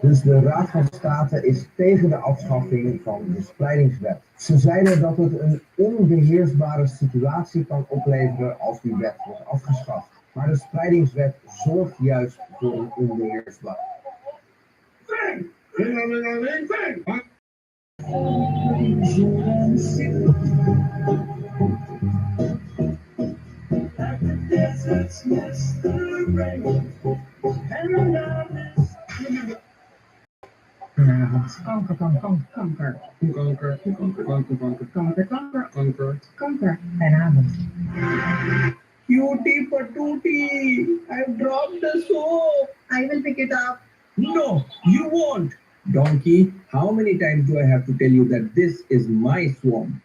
Dus de Raad van State is tegen de afschaffing van de spreidingswet. Ze zeiden dat het een onbeheersbare situatie kan opleveren als die wet wordt afgeschaft. Maar de spreidingswet zorgt juist voor een onbeheersbaar. Kanker, kanker, kanker. Kanker, kanker, kanker, kanker, kanker, kanker, kanker, kanker. Vanavond. Cutie patootie, I've dropped the soap. I will pick it up. No, you won't. Donkey, how many times do I have to tell you that this is my swamp?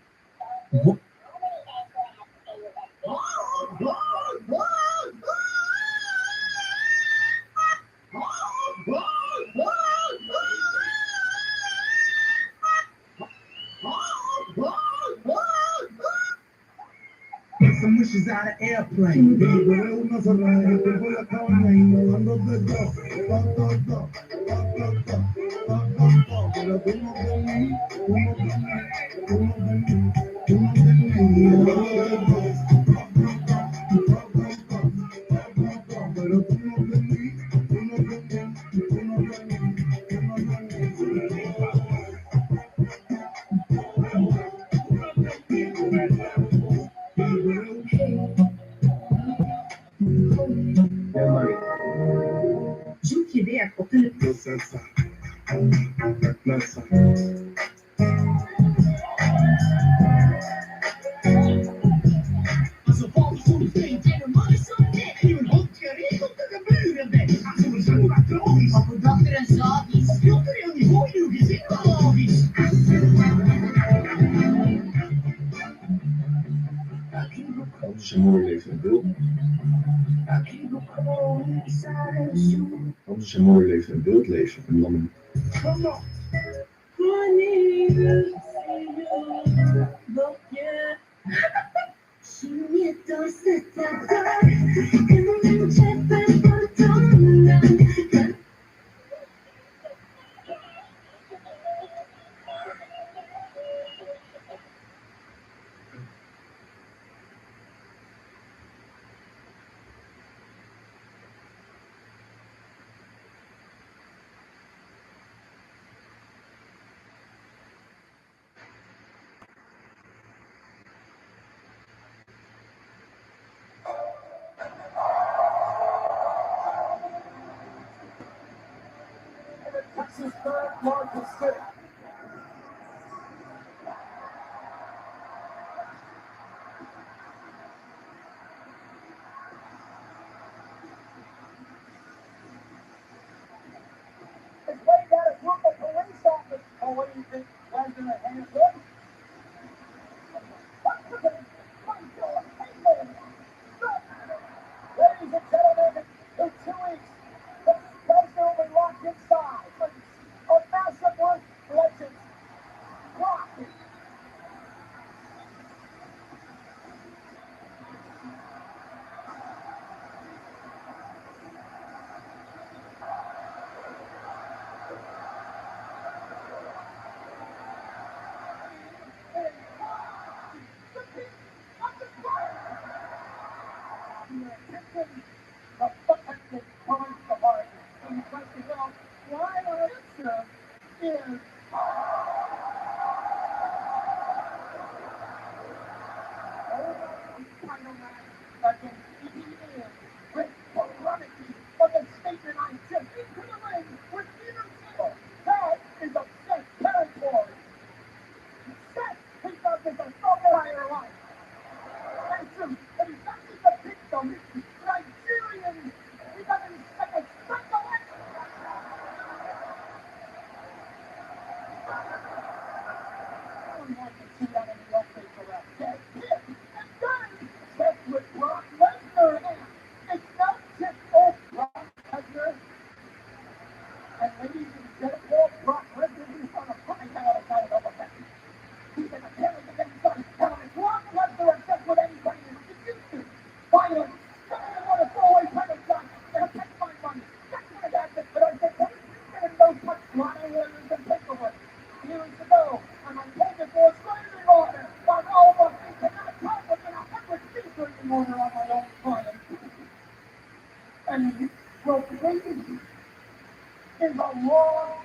Some wishes out of airplane. Zoek je werk op de... Als je mooi leeft en wilt. Als je mooi leeft en wilt leven en dan. don't want to see that in the open correct. It's done. Except with Brock Lesnar. It's not just old Brock Lesnar. And ladies and gentlemen, Brock Lesnar is on a fine out of title over that. He's in a parent of anybody. Now, if Brock Lesnar accepts what anybody is used to, finally, I want to throw away title shots and take my money. That's what it happened. But I said, hey, there is no such line orders and paperwork. Years ago, when I told the for a restraining order, on all of us, we cannot talk within 100 feet restraining order on my own client. And procreation is a law.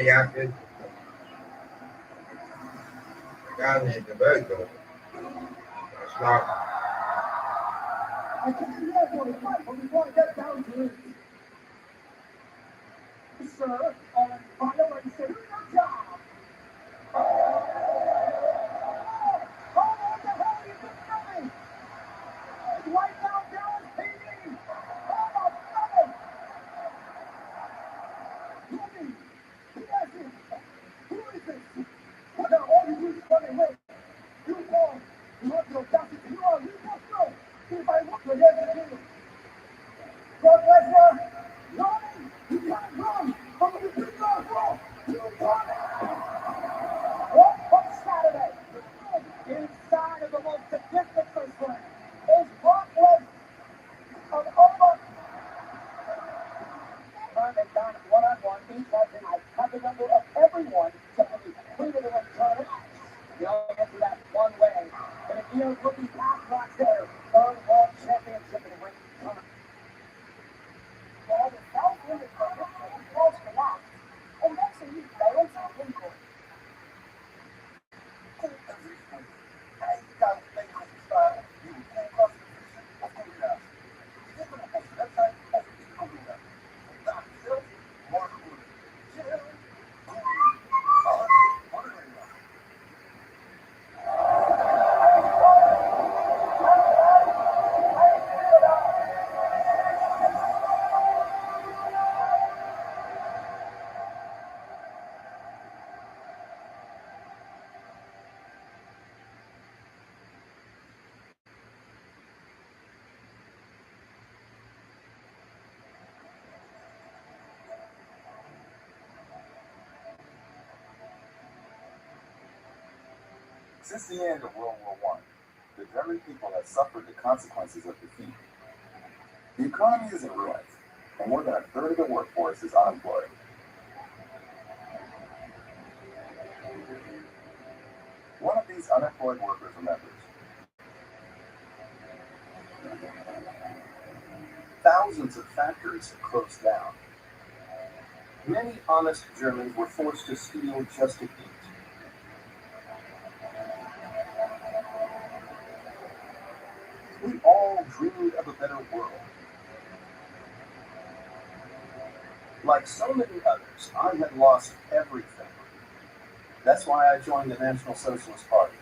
Ja, ga niet naar buiten. Dat is nou. I can see that one, but before I get down to it, sir, violation of your job. Oh, what the hell are you doing? Right now, Dallas PD. Oh, my God. Jimmy, yes, who is this? What the hell are you running with? You call, you want your justice, you are, you must know. If I want to get you, God bless you. No, you can't run. I'm going to pick up, bro. You got it. What Saturday? Inside of the most significant wrestling is Brock Lesnar of over. They've gone one-on-one, each has an I have the number of everyone to be treated and returned. You only get to that one way. And if you're looking past Brock there, third world championship in the ring. Well, the South Limit Convention was relaxed, and that's a new balance of people. Since the end of World War I, the German people have suffered the consequences of defeat. The economy is in ruins, and more than a third of the workforce is unemployed. One of these unemployed workers remembers. Thousands of factories have closed down. Many honest Germans were forced to steal just to eat. We all dreamed of a better world. Like so many others, I had lost everything. That's why I joined the National Socialist Party.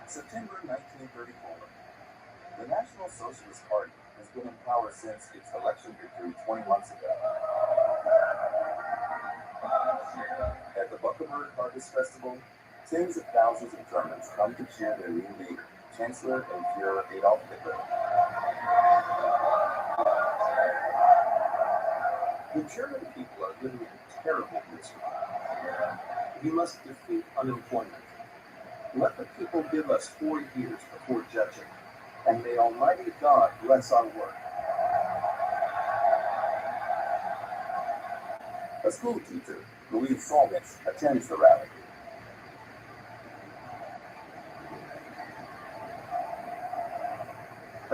September 1934. The National Socialist Party has been in power since its election victory 20 months ago. At the Buckenberg Harvest Festival, tens of thousands of Germans come to cheer their new leader, Chancellor and Führer Adolf Hitler. The German people are living in terrible misery. We must defeat unemployment. Let the people give us 4 years before judging, and may Almighty God bless our work. A school teacher, Louise Solnitz, attends the rally.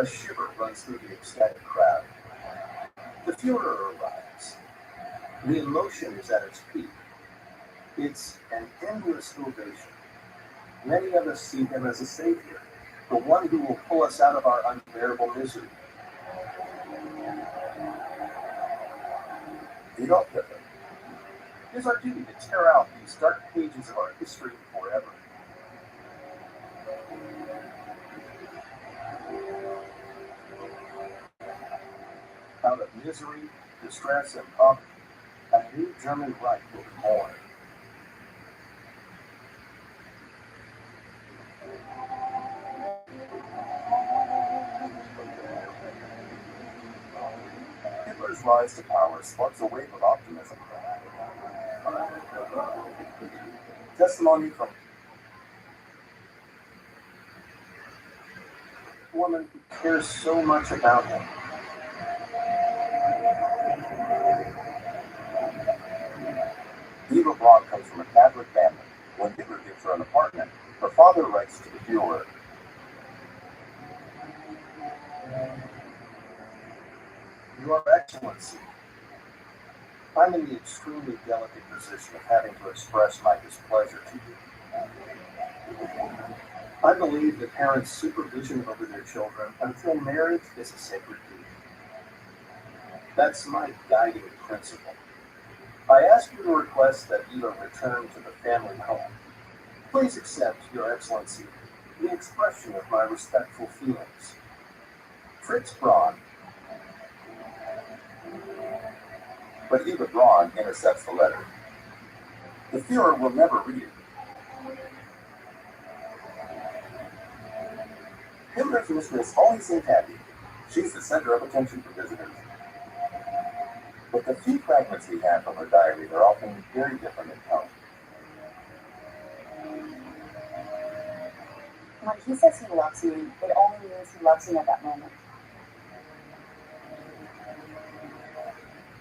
A shiver runs through the ecstatic crowd. The Führer arrives. The emotion is at its peak. It's an endless ovation. Many of us see him as a savior, the one who will pull us out of our unbearable misery. Adolf Hitler. It is our duty to tear out these dark pages of our history forever. Out of misery, distress, and poverty, a new German Reich will be born. Hitler's rise to power sparks a wave of optimism. Testimony from a woman who cares so much about him. Eva Braun comes from a Catholic family. When Hitler gives her an apartment, her father writes to the Führer, "Your Excellency, I'm in the extremely delicate position of having to express my displeasure to you. I believe that parents' supervision over their children until marriage is a sacred duty. That's my guiding principle. I ask you to request that Eva return to the family home. Please accept, Your Excellency, the expression of my respectful feelings. Fritz Braun." But Eva Braun intercepts the letter. The Führer will never read it. Hitler's mistress always seems happy. She's the center of attention for visitors. But the few fragments we have from her diary are often very different in tone. When he says he loves you, it only means he loves you at that moment.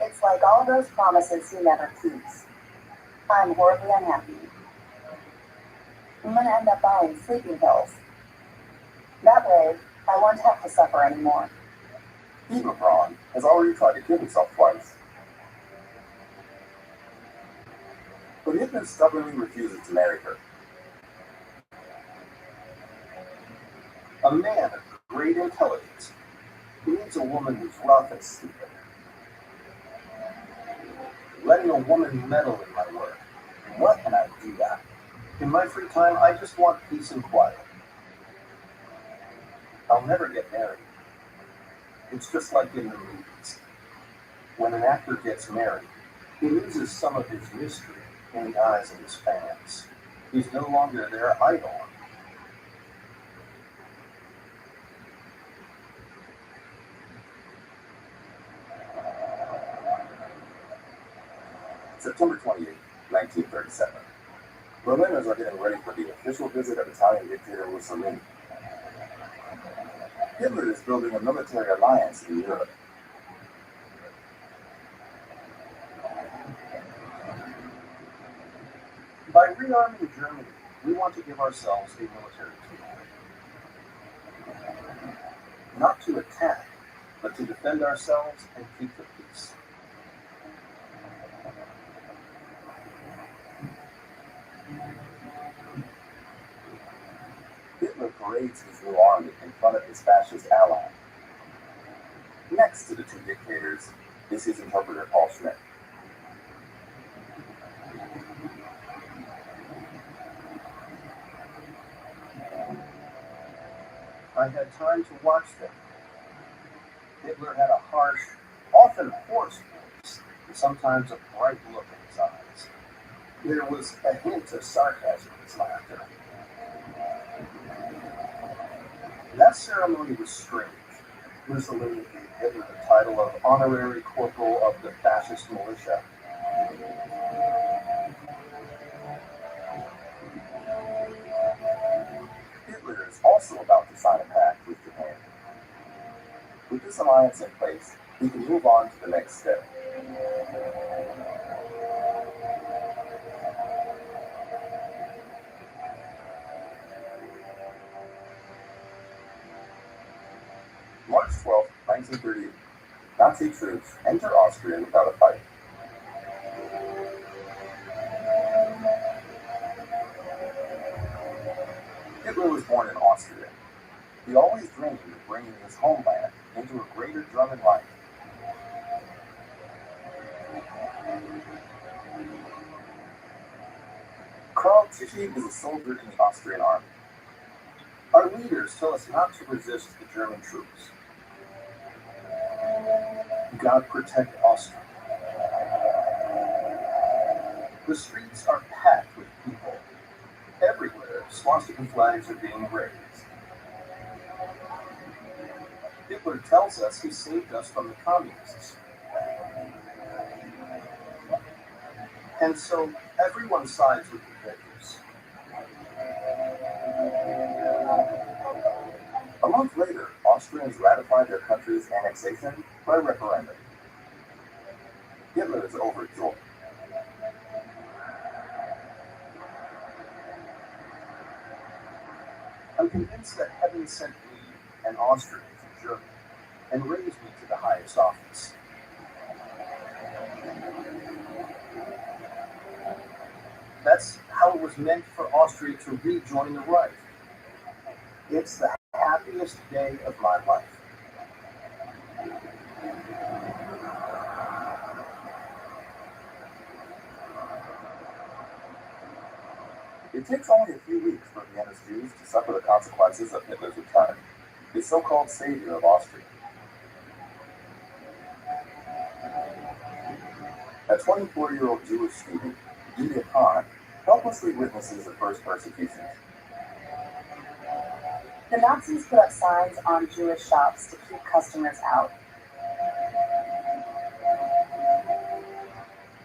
It's like all those promises he never keeps. I'm horribly unhappy. I'm gonna end up buying sleeping pills. That way, I won't have to suffer anymore. Eva Braun has already tried to kill himself twice. But Hitler stubbornly refuses to marry her. A man of great intelligence who needs a woman who's rough and stupid. Letting a woman meddle in my work. What can I do that? In my free time, I just want peace and quiet. I'll never get married. It's just like in the movies. When an actor gets married, he loses some of his mystery in the eyes of his fans. He's no longer their idol. September 28, 1937. Berliners are getting ready for the official visit of Italian dictator Mussolini. Hitler is building a military alliance in Europe. By rearming Germany, we want to give ourselves a military tool. Not to attack, but to defend ourselves and keep the peace. Hitler parades his new army in front of his fascist ally. Next to the two dictators is his interpreter, Paul Schmidt. I had time to watch them. Hitler had a harsh, often hoarse voice, and sometimes a bright look in his eyes. There was a hint of sarcasm in his laughter. That ceremony was strange. Mussolini gave Hitler the title of Honorary Corporal of the Fascist Militia. Hitler is also about to sign a pact with Japan. With this alliance in place, he can move on to the next step. 1938, Nazi troops enter Austria without a fight. Hitler was born in Austria. He always dreamed of bringing his homeland into a greater German life. Karl Tichy is a soldier in the Austrian army. Our leaders tell us not to resist the German troops. God protect Austria. The streets are packed with people. Everywhere, swastika flags are being raised. Hitler tells us he saved us from the communists. And so, everyone sides with the victors. A month later, Austrians ratified their country's annexation by referendum. Hitler is overjoyed. I'm convinced that heaven sent me, an Austrian, to Germany, and raised me to the highest office. That's how it was meant for Austria to rejoin the Reich. It's the happiest day of my life. It takes only a few weeks for Vienna's Jews to suffer the consequences of Hitler's return, the so-called savior of Austria. A 24-year-old Jewish student, Julia Kahn, helplessly witnesses the first persecutions. The Nazis put up signs on Jewish shops to keep customers out.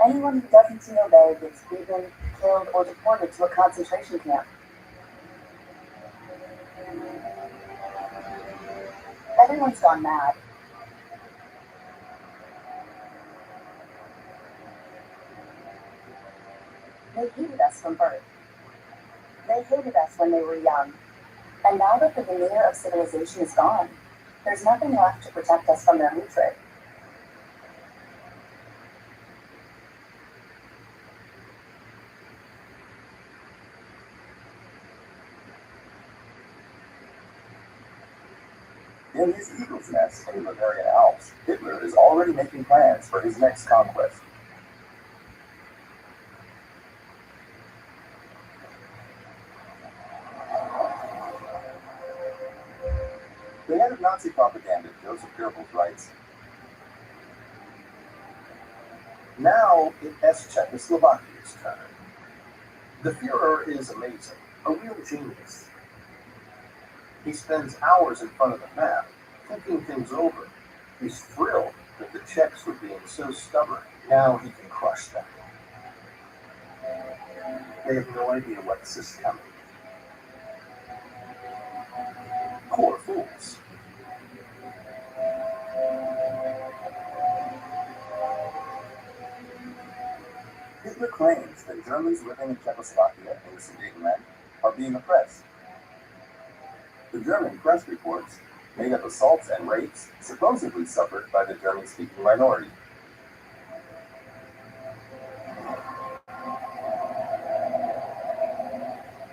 Anyone who doesn't obey gets beaten, killed, or deported to a concentration camp. Everyone's gone mad. They hated us from birth. They hated us when they were young. And now that the veneer of civilization is gone, there's nothing left to protect us from their hatred. In his eagle's nest in the Bavarian Alps, Hitler is already making plans for his next conquest. The head of Nazi propaganda, Joseph Goebbels, writes, "Now it's Czechoslovakia's turn. The Führer is amazing, a real genius. He spends hours in front of the map, thinking things over. He's thrilled that the Czechs were being so stubborn. Now he can crush them. They have no idea what's coming. Poor fools." Hitler claims that Germans living in Czechoslovakia and the Sudetenland are being oppressed. The German press reports made up assaults and rapes supposedly suffered by the German-speaking minority.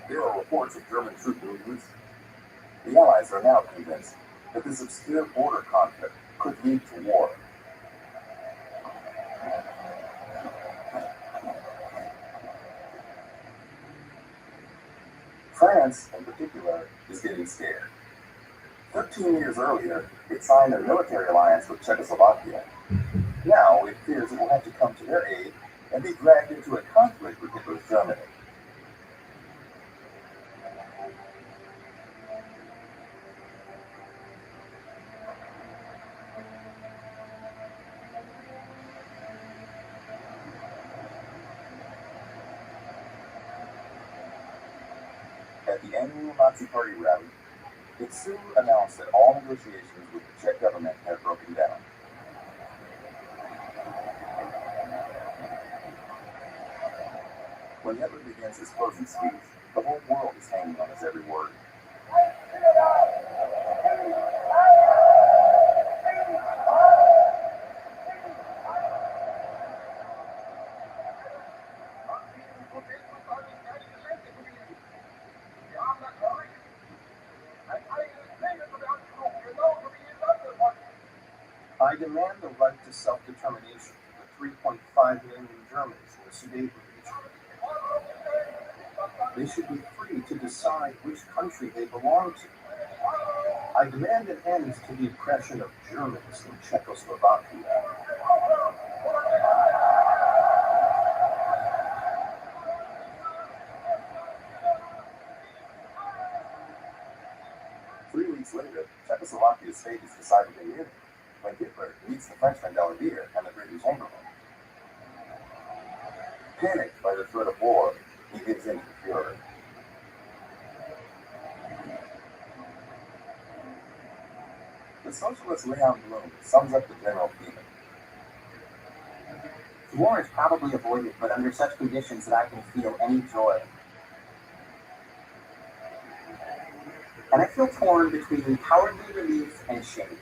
There are reports of German troop movements. The Allies are now convinced that this obscure border conflict could lead to war. France, in particular, is getting scared. 13 years earlier, it signed a military alliance with Czechoslovakia. Now it fears it will have to come to their aid and be dragged into a conflict with Hitler's Germany. At the annual Nazi Party rally, it soon announced that all negotiations with the Czech government had broken down. When Hitler begins his closing speech, the whole world is hanging on his every word. I demand the right to self-determination for the 3.5 million Germans in the Sudetenland region. They should be free to decide which country they belong to. I demand an end to the oppression of Germans in Czechoslovakia. Weeks later, Czechoslovakia's fate is decided in Munich when Hitler meets the Frenchman Daladier and the British Chamberlain. Panicked by the threat of war, he gives in to the Fuhrer. The socialist Leon Blum sums up the general feeling. War is probably avoided, but under such conditions that I can feel any joy. And I feel torn between cowardly relief and shame.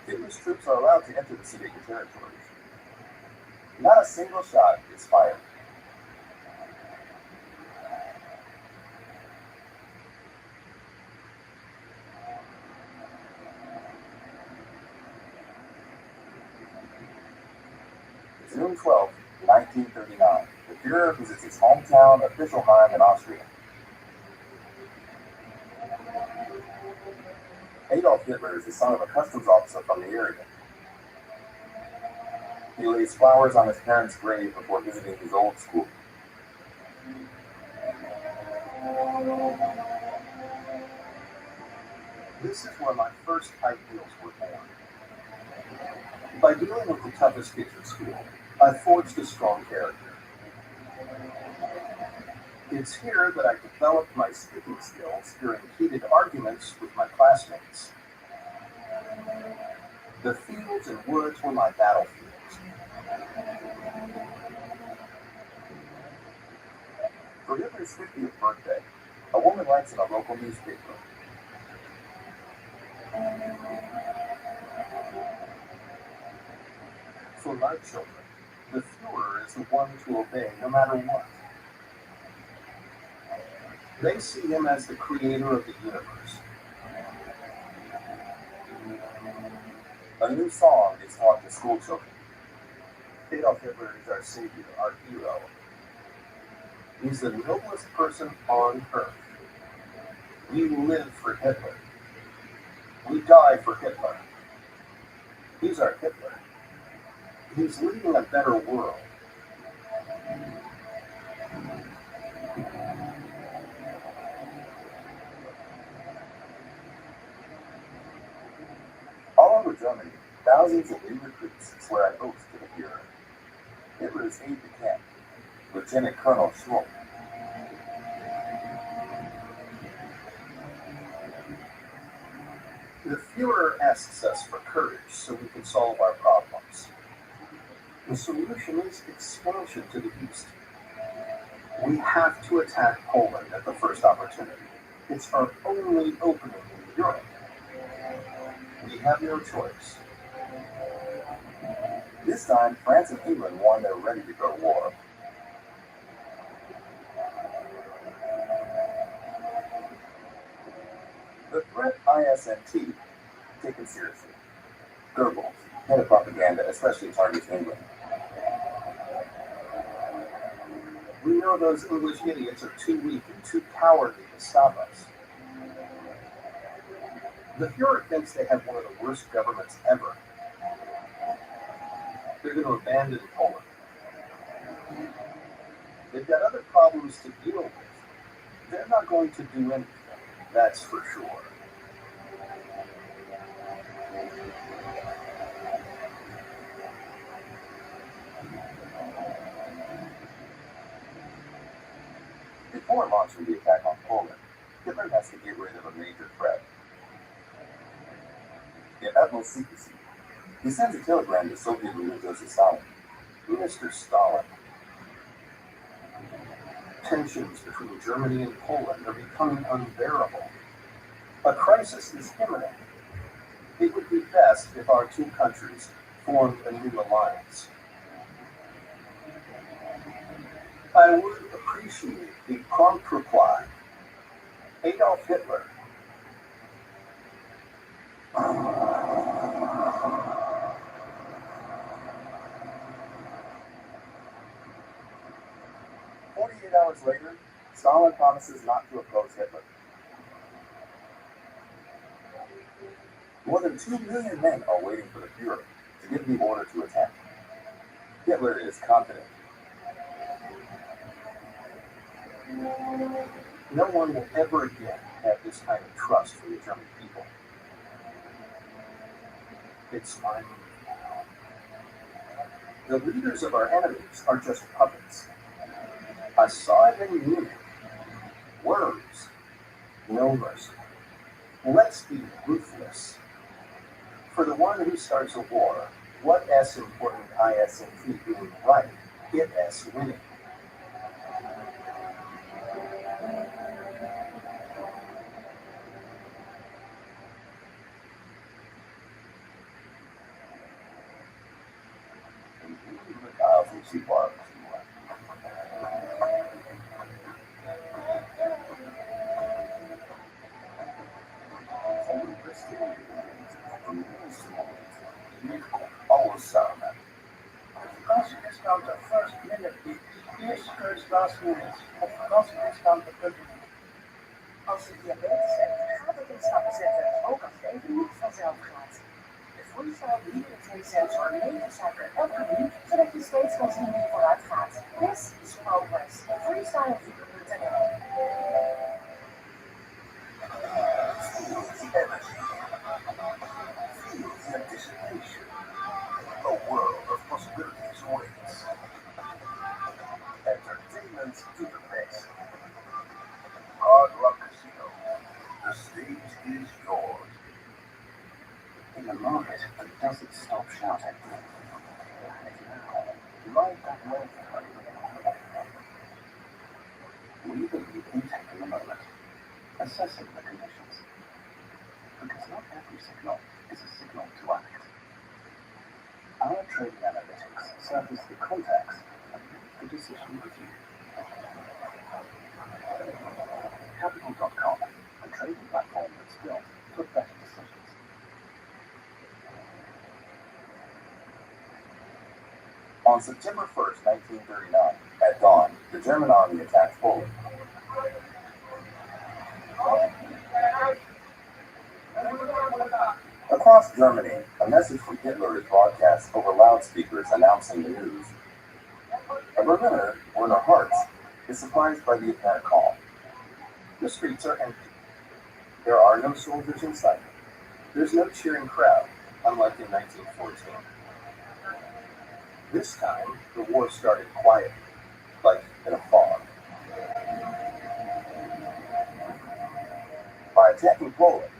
Hitler's troops are allowed to enter the Sudeten territories. Not a single shot is fired. June 12, 1939, the Fuhrer visits his hometown of Fischelheim in Austria. Adolf Hitler is the son of a customs officer from the area. He lays flowers on his parents' grave before visiting his old school. This is where my first ideals were born. By dealing with the toughest kids at school, I forged a strong character. It's here that I developed my speaking skills during heated arguments with my classmates. The fields and woods were my battlefields. For Hitler's 50th birthday, a woman writes in a local newspaper. For my children, the Fuhrer is the one to obey no matter what. They see him as the creator of the universe. A new song is taught to school children. Adolf Hitler is our savior, our hero. He's the noblest person on earth. We live for Hitler. We die for Hitler. He's our Hitler. He's leading a better world. All over Germany, thousands of new recruits swear an oath to the Fuhrer. Hitler's aide-de-camp, Lieutenant Colonel Schmuck. The Fuhrer asks us for courage so we can solve our problems. The solution is expansion to the east. We have to attack Poland at the first opportunity. It's our only opening in Europe. We have no choice. This time, France and England warn they're ready to go to war. The threat ISNT taken seriously. Goebbels, head of propaganda, especially targets England. We know those English idiots are too weak and too cowardly to stop us. The Fuhrer thinks they have one of the worst governments ever. They're going to abandon Poland. They've got other problems to deal with. They're not going to do anything, that's for sure. Before launching the attack on Poland, Hitler has to get rid of a major threat. In utmost secrecy, he sends a telegram to Soviet leader Joseph Stalin. Mr. Stalin, tensions between Germany and Poland are becoming unbearable. A crisis is imminent. It would be best if our two countries formed a new alliance. I would appreciate a prompt reply Adolf Hitler. 48 hours later, Stalin promises not to oppose Hitler. More than 2 million men are waiting for the Fuhrer to give the order to attack. Hitler is confident. No one will ever again have this kind of trust for the German people. It's finally now. The leaders of our enemies are just puppets. I saw it in Munich. Words, no mercy. Let's be ruthless. For the one who starts a war, what S important IS and T being right, it S winning. Vakantiediscount de first minute week. Eerste keus last minute. Op vakantiediscount.nl. Als je diabetes hebt, gaat het in stappen zetten, ook als het even niet vanzelf gaat. De Freestyle Glycemic Sensor meet de suiker elke minuut, zodat je steeds kan zien hoe je vooruit gaat. This is progress. Freestyleglycemic.nl. Feel the anticipation. A world of possibilities awaits. Entertainment to the best. Hard Rock Casino. The stage is yours. In the market that doesn't stop shouting. Ride that wave. We believe in taking the moment, assessing the conditions. Because not every signal is a signal to act. Our trading analytics surface the context and make the decision with you. Capital.com, a trading platform that's built for better decisions. On September 1st, 1939, at dawn, the German army attacked Poland. Across Germany, a message from Hitler is broadcast over loudspeakers announcing the news. A Berliner, Werner Hartz, is surprised by the apparent calm. The streets are empty. There are no soldiers in sight. There's no cheering crowd, unlike in 1914. This time, the war started quietly, like in a fog. By attacking Poland,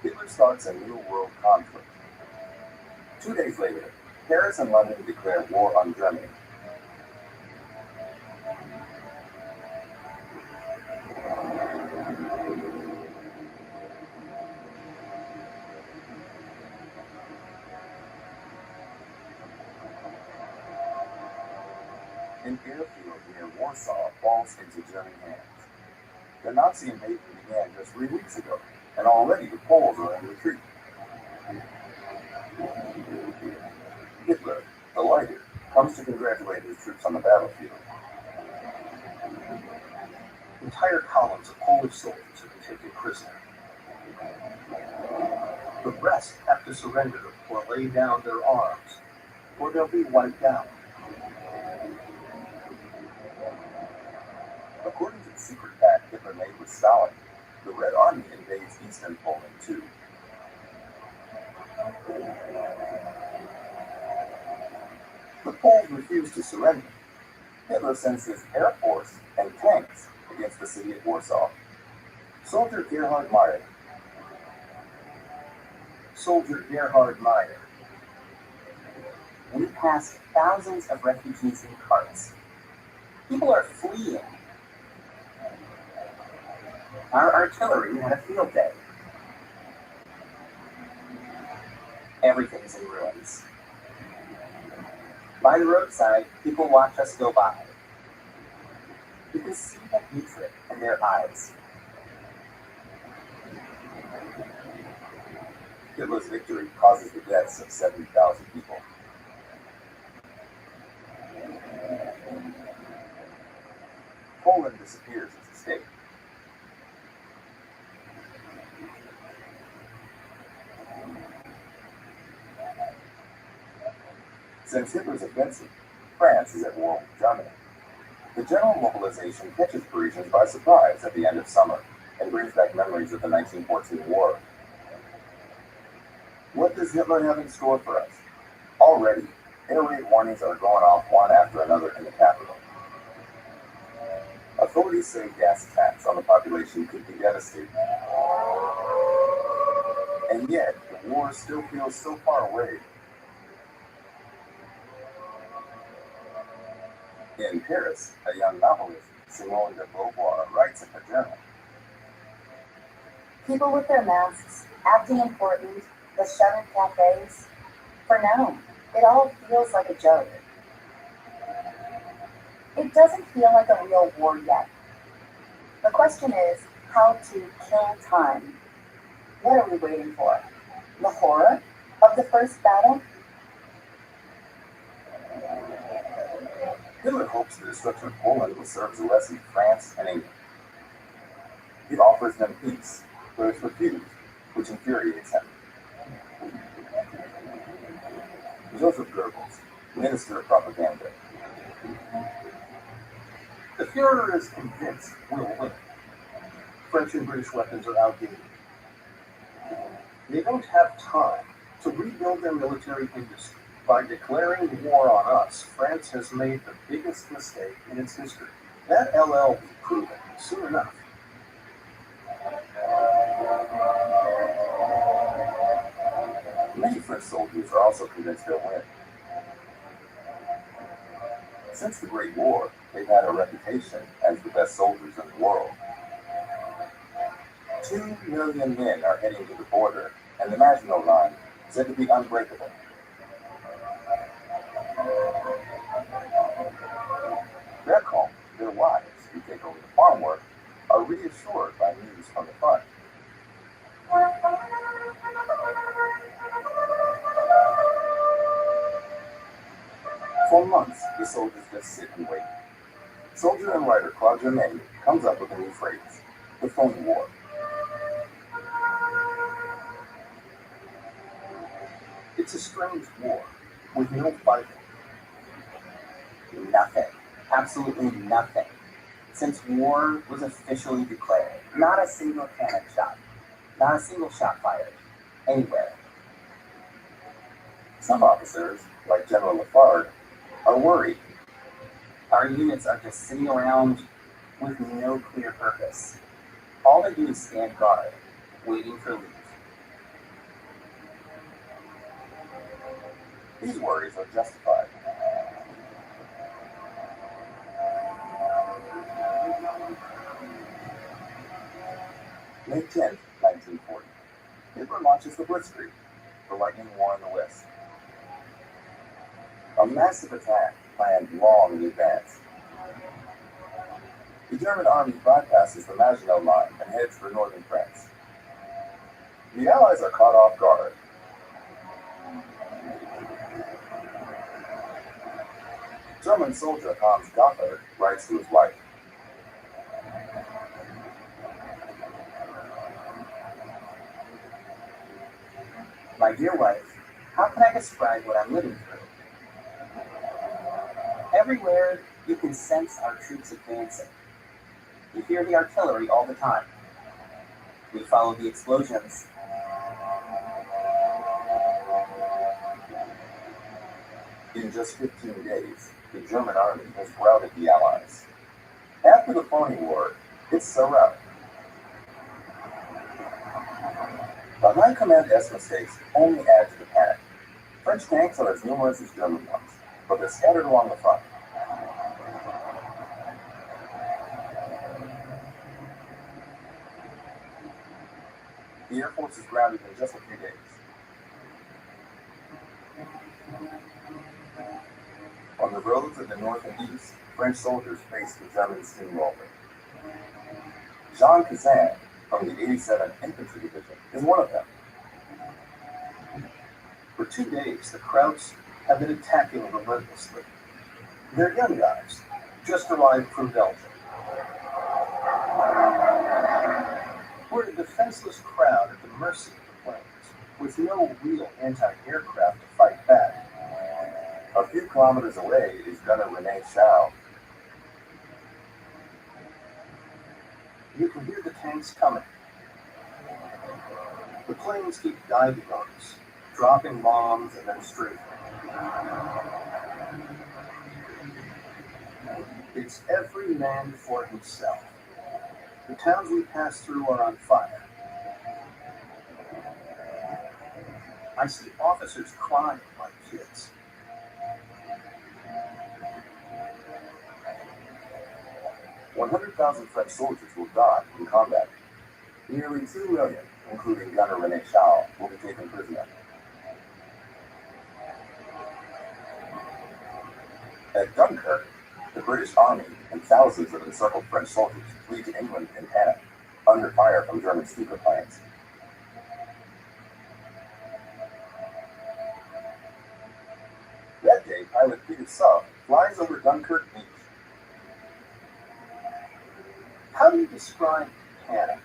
Hitler starts a new world conflict. 2 days later, Paris and London declare war on Germany. An airfield near Warsaw falls into German hands. The Nazi invasion began just 3 weeks ago, and already the Poles are in retreat. Hitler, delighted, comes to congratulate his troops on the battlefield. Entire columns of Polish soldiers have been taken prisoner. The rest have to surrender or lay down their arms, or they'll be wiped out. According to the secret pact Hitler made with Stalin, the Red Army invades eastern Poland too. The Poles refuse to surrender. Hitler sends his air force and tanks against the city of Warsaw. Soldier Gerhard Meyer. We passed thousands of refugees in carts. People are fleeing. Our artillery had a field day. Everything's in ruins. By the roadside, people watch us go by. You can see the hatred in their eyes. Hitler's victory causes the deaths of 70,000 people. Poland disappears as a state. Since Hitler's offensive, France is at war with Germany. The general mobilization catches Parisians by surprise at the end of summer and brings back memories of the 1914 war. What does Hitler have in store for us? Already, air raid warnings are going off one after another in the capital. Authorities say gas attacks on the population could be devastating. And yet, the war still feels so far away. In Paris, a young novelist, Simone de Beauvoir, writes in her journal. People with their masks, acting important, the shuttered cafes. For now, it all feels like a joke. It doesn't feel like a real war yet. The question is how to kill time. What are we waiting for? The horror of the first battle? Hitler hopes the destruction of Poland will serve as a lesson to France and England. He offers them peace, but is refused, which infuriates him. Joseph Goebbels, Minister of Propaganda. The Fuhrer is convinced we'll win. French and British weapons are outdated. They don't have time to rebuild their military industry. By declaring war on us, France has made the biggest mistake in its history. That LL will be proven soon enough. Many French soldiers are also convinced they'll win. Since the Great War, they've had a reputation as the best soldiers in the world. 2 million men are heading to the border, and the Maginot Line is said to be unbreakable. Back home, their wives, who take over the farm work, are reassured by news from the front. For months, the soldiers just sit and wait. Soldier and writer Claude Germain comes up with a new phrase, the phony war. It's a strange war with no fighting. Nothing. Absolutely nothing. Since war was officially declared, not a single cannon shot, not a single shot fired, anywhere. Some officers, like General Lafargue, are worried. Our units are just sitting around with no clear purpose. All they do is stand guard, waiting for leave. These worries are justified. May 10th, 1940. Hitler launches the Blitzkrieg, the lightning war in the West. A massive attack planned long in advance. The German army bypasses the Maginot Line and heads for northern France. The Allies are caught off guard. German soldier Hans Gotthard writes to his wife, My dear wife, how can I describe what I'm living through? Everywhere you can sense our troops advancing. You hear the artillery all the time. We follow the explosions. In just 15 days, the German army has routed the Allies. After the phony war, it's Sarah. The High Command S mistakes only add to the panic. French tanks are as numerous as German ones, but they're scattered along the front. The Air Force is grounded in just a few days. On the roads of the north and east, French soldiers face the German steamroller. Jean Cassin, from the 87th Infantry Division, is one of them. For 2 days, the Krauts have been attacking relentlessly. They're young guys, just arrived from Belgium. We're a defenseless crowd at the mercy of the planes, with no real anti-aircraft to fight back. A few kilometers away is Gunner René Schau. You can hear the tanks coming. The planes keep diving on us, dropping bombs and then strafing. It's every man for himself. The towns we pass through are on fire. I see officers crying like kids. "100,000 French soldiers will die in combat. Nearly 2 million, including Gunner René Schau, will be taken prisoner." At Dunkirk, the British Army and thousands of encircled French soldiers flee to England in panic, under fire from German Stuka planes. That day, pilot Peter Suff flies over Dunkirk Beach. How do you describe panic?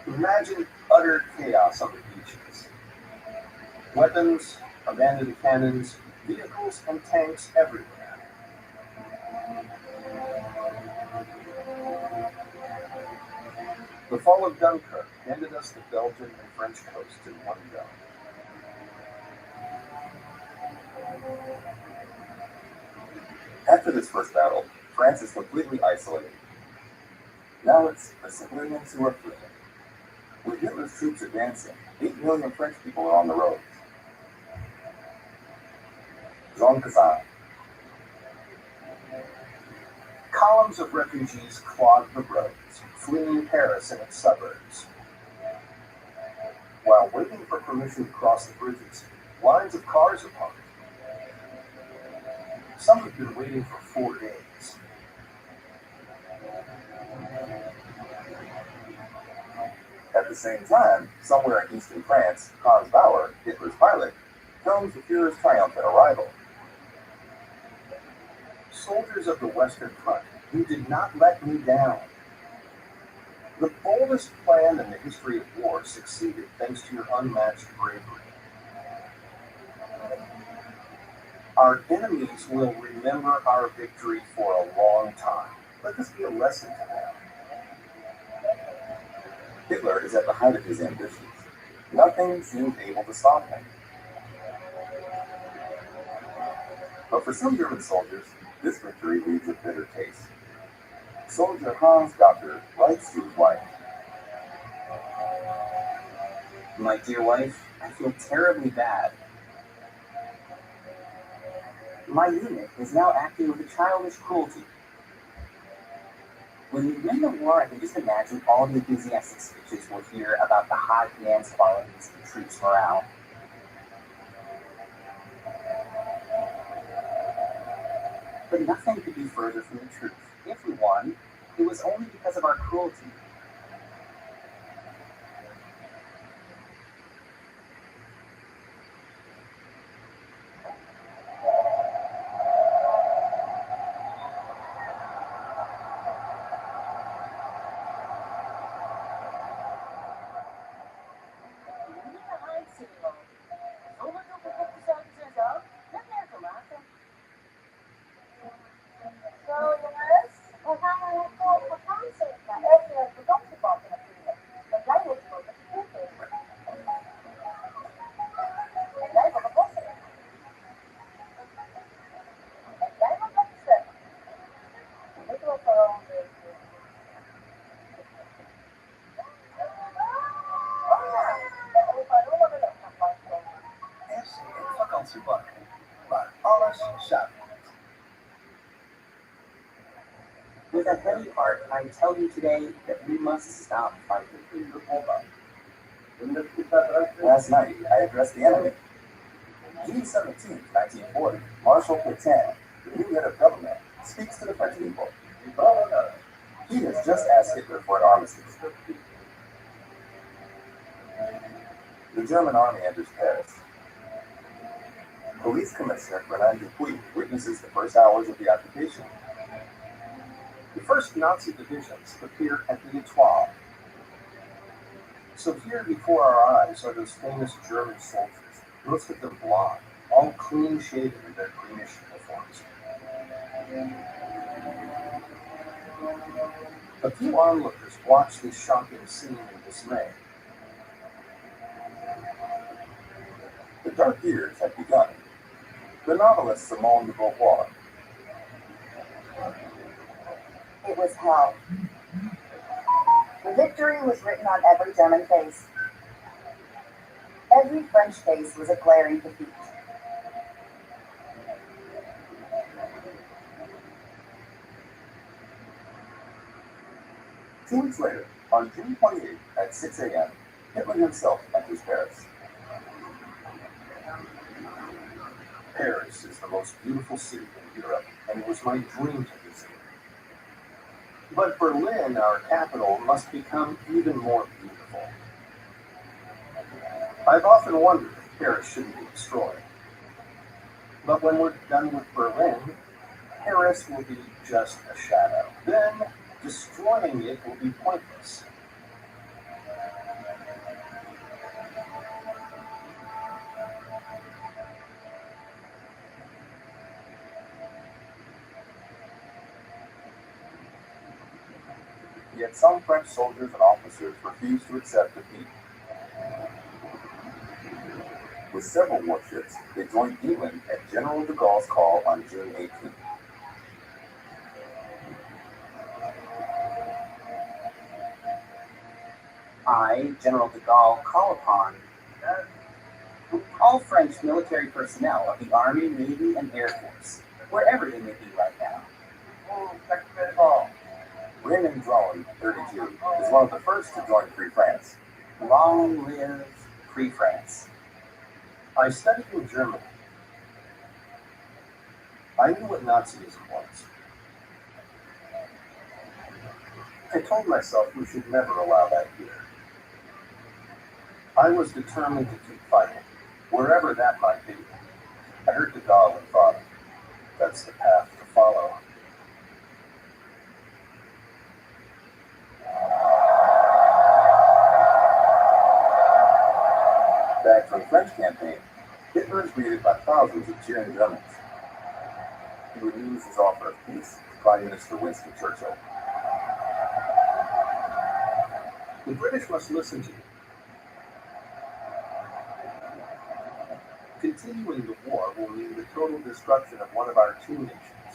Imagine utter chaos on the beaches. Weapons, abandoned cannons, vehicles, and tanks everywhere. The fall of Dunkirk handed us the Belgian and French coast in one go. After this first battle, France is completely isolated. Now it's the civilians who are fleeing. With Hitler's troops advancing, 8 million French people are on the roads. Jean Kazan. Columns of refugees clog the roads, fleeing Paris and its suburbs. While waiting for permission to cross the bridges, lines of cars are parked. Some have been waiting for 4 days. At the same time, somewhere in eastern France, Hans Bauer, Hitler's pilot, films the Führer's triumphant arrival. Soldiers of the Western Front, you did not let me down. The boldest plan in the history of war succeeded thanks to your unmatched bravery. Our enemies will remember our victory for a long time. Let this be a lesson to them. Hitler is at the height of his ambitions. Nothing seemed able to stop him. But for some German soldiers, this victory leaves a bitter taste. Soldier Hans Docker writes to his wife. My dear wife, I feel terribly bad. My unit is now acting with a childish cruelty. When we win the war, I can just imagine all the enthusiastic speeches we'll hear about the high command's qualities and troops' morale. But nothing could be further from the truth. If we won, it was only because of our cruelty. With a heavy heart, I tell you today that we must stop fighting. Last night, I addressed the enemy. June 17, 1940, Marshal Pétain, the new head of government, speaks to the French people. He has just asked Hitler for an armistice. The German army enters Paris. Police Commissioner Brenet witnesses the first hours of the occupation. The first Nazi divisions appear at the Etoile. So here before our eyes are those famous German soldiers, most of them blonde, all clean-shaven in their greenish uniforms. A few onlookers watch this shocking scene in dismay. The dark years had begun. The novelist Simone de Beauvoir. It was hell. Victory was written on every German face. Every French face was a glaring defeat. Two weeks later, on June 28th at 6 a.m., Hitler himself enters Paris. Paris is the most beautiful city in Europe, and it was my dream to visit. But Berlin, our capital, must become even more beautiful. I've often wondered if Paris shouldn't be destroyed. But when we're done with Berlin, Paris will be just a shadow. Then, destroying it will be pointless. Yet some French soldiers and officers refused to accept defeat. With several warships, they joined England at General de Gaulle's call on June 18th. I, General de Gaulle, call upon all French military personnel of the Army, Navy, and Air Force, wherever they may be right now. Raymond Drone, 32, is one of the first to join Free France. Long live Free France. I studied in Germany. I knew what Nazism was. I told myself we should never allow that here. I was determined to keep fighting, wherever that might be. I heard de Gaulle and thought, that's the path to follow. Back from the French campaign, Hitler is greeted by thousands of cheering Germans. He renews his offer of peace to Prime Minister Winston Churchill. The British must listen to you. Continuing the war will mean the total destruction of one of our two nations.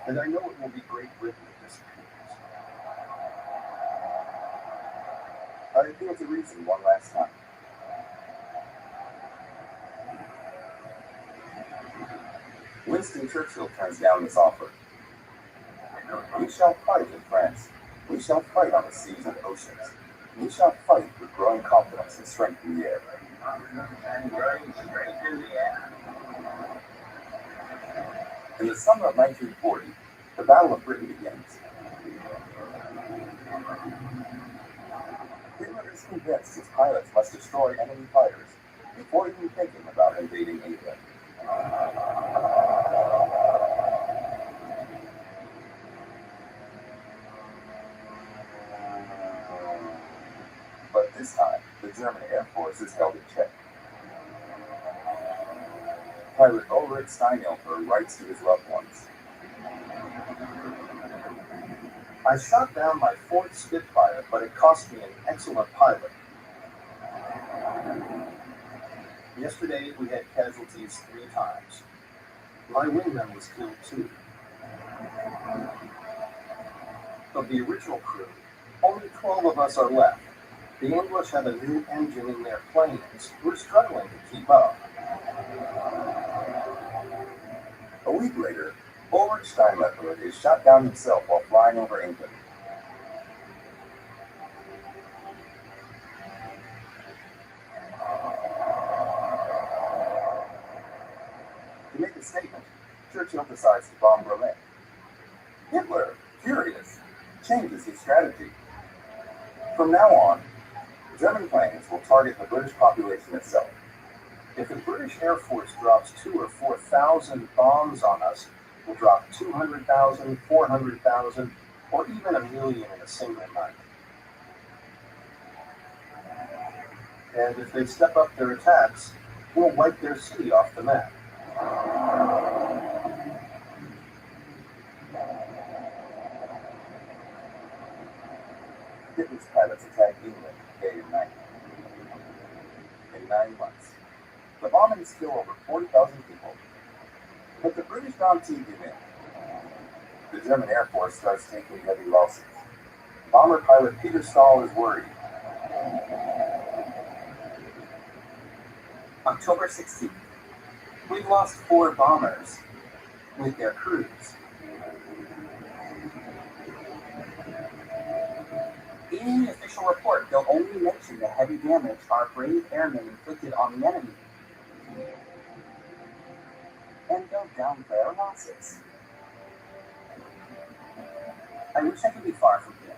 And I know it will be Great Britain that disappears. I appeal to reason one last time. Winston Churchill turns down this offer. We shall fight in France. We shall fight on the seas and oceans. We shall fight with growing confidence and strength in the air. In the summer of 1940, the Battle of Britain begins. Hitler is convinced his pilots must destroy enemy fighters before even thinking about invading England. But this time, the German Air Force is held in check. Pilot Ulrich Steinelfer writes to his loved ones. I shot down my fourth Spitfire, but it cost me an excellent pilot. Yesterday, we had casualties 3 times. My wingman was killed too. Of the original crew, only 12 of us are left. The English have a new engine in their planes. We're struggling to keep up. A week later, Ulrich Steinlefer is shot down himself while flying over England. To make a statement, Churchill decides to bomb Berlin. Hitler, furious, changes his strategy. From now on, German planes will target the British population itself. If the British Air Force drops 2,000 or 4,000 bombs on us, we'll drop 200,000, 400,000, or even 1,000,000 in a single night. And if they step up their attacks, we'll wipe their city off the map. Hitler's pilots attacked England day and night. In 9 months, the bombings kill over 40,000 people. But the British don't give in. The German Air Force starts taking heavy losses. Bomber pilot Peter Stahl is worried. October 16th. We've lost 4 bombers with their crews. In an official report, they'll only mention the heavy damage our brave airmen inflicted on the enemy. And they'll downplay our losses. I wish I could be far from here.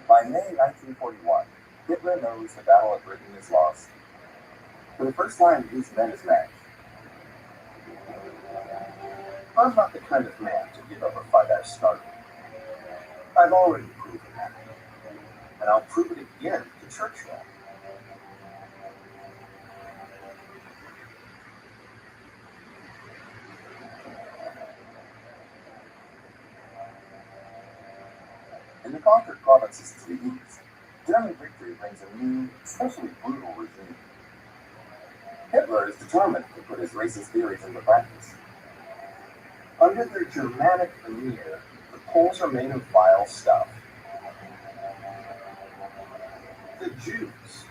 By May 1941, Hitler knows the Battle of Britain is lost. For the first time, his men is matched. I'm not the kind of man to give up a fight I've started. I've already proven that. And I'll prove it again to Churchill. In the conquered provinces to the east, German victory brings a new, especially brutal regime. Hitler is determined to put his racist theories into practice. Under their Germanic veneer, the Poles are made of vile stuff. The Jews,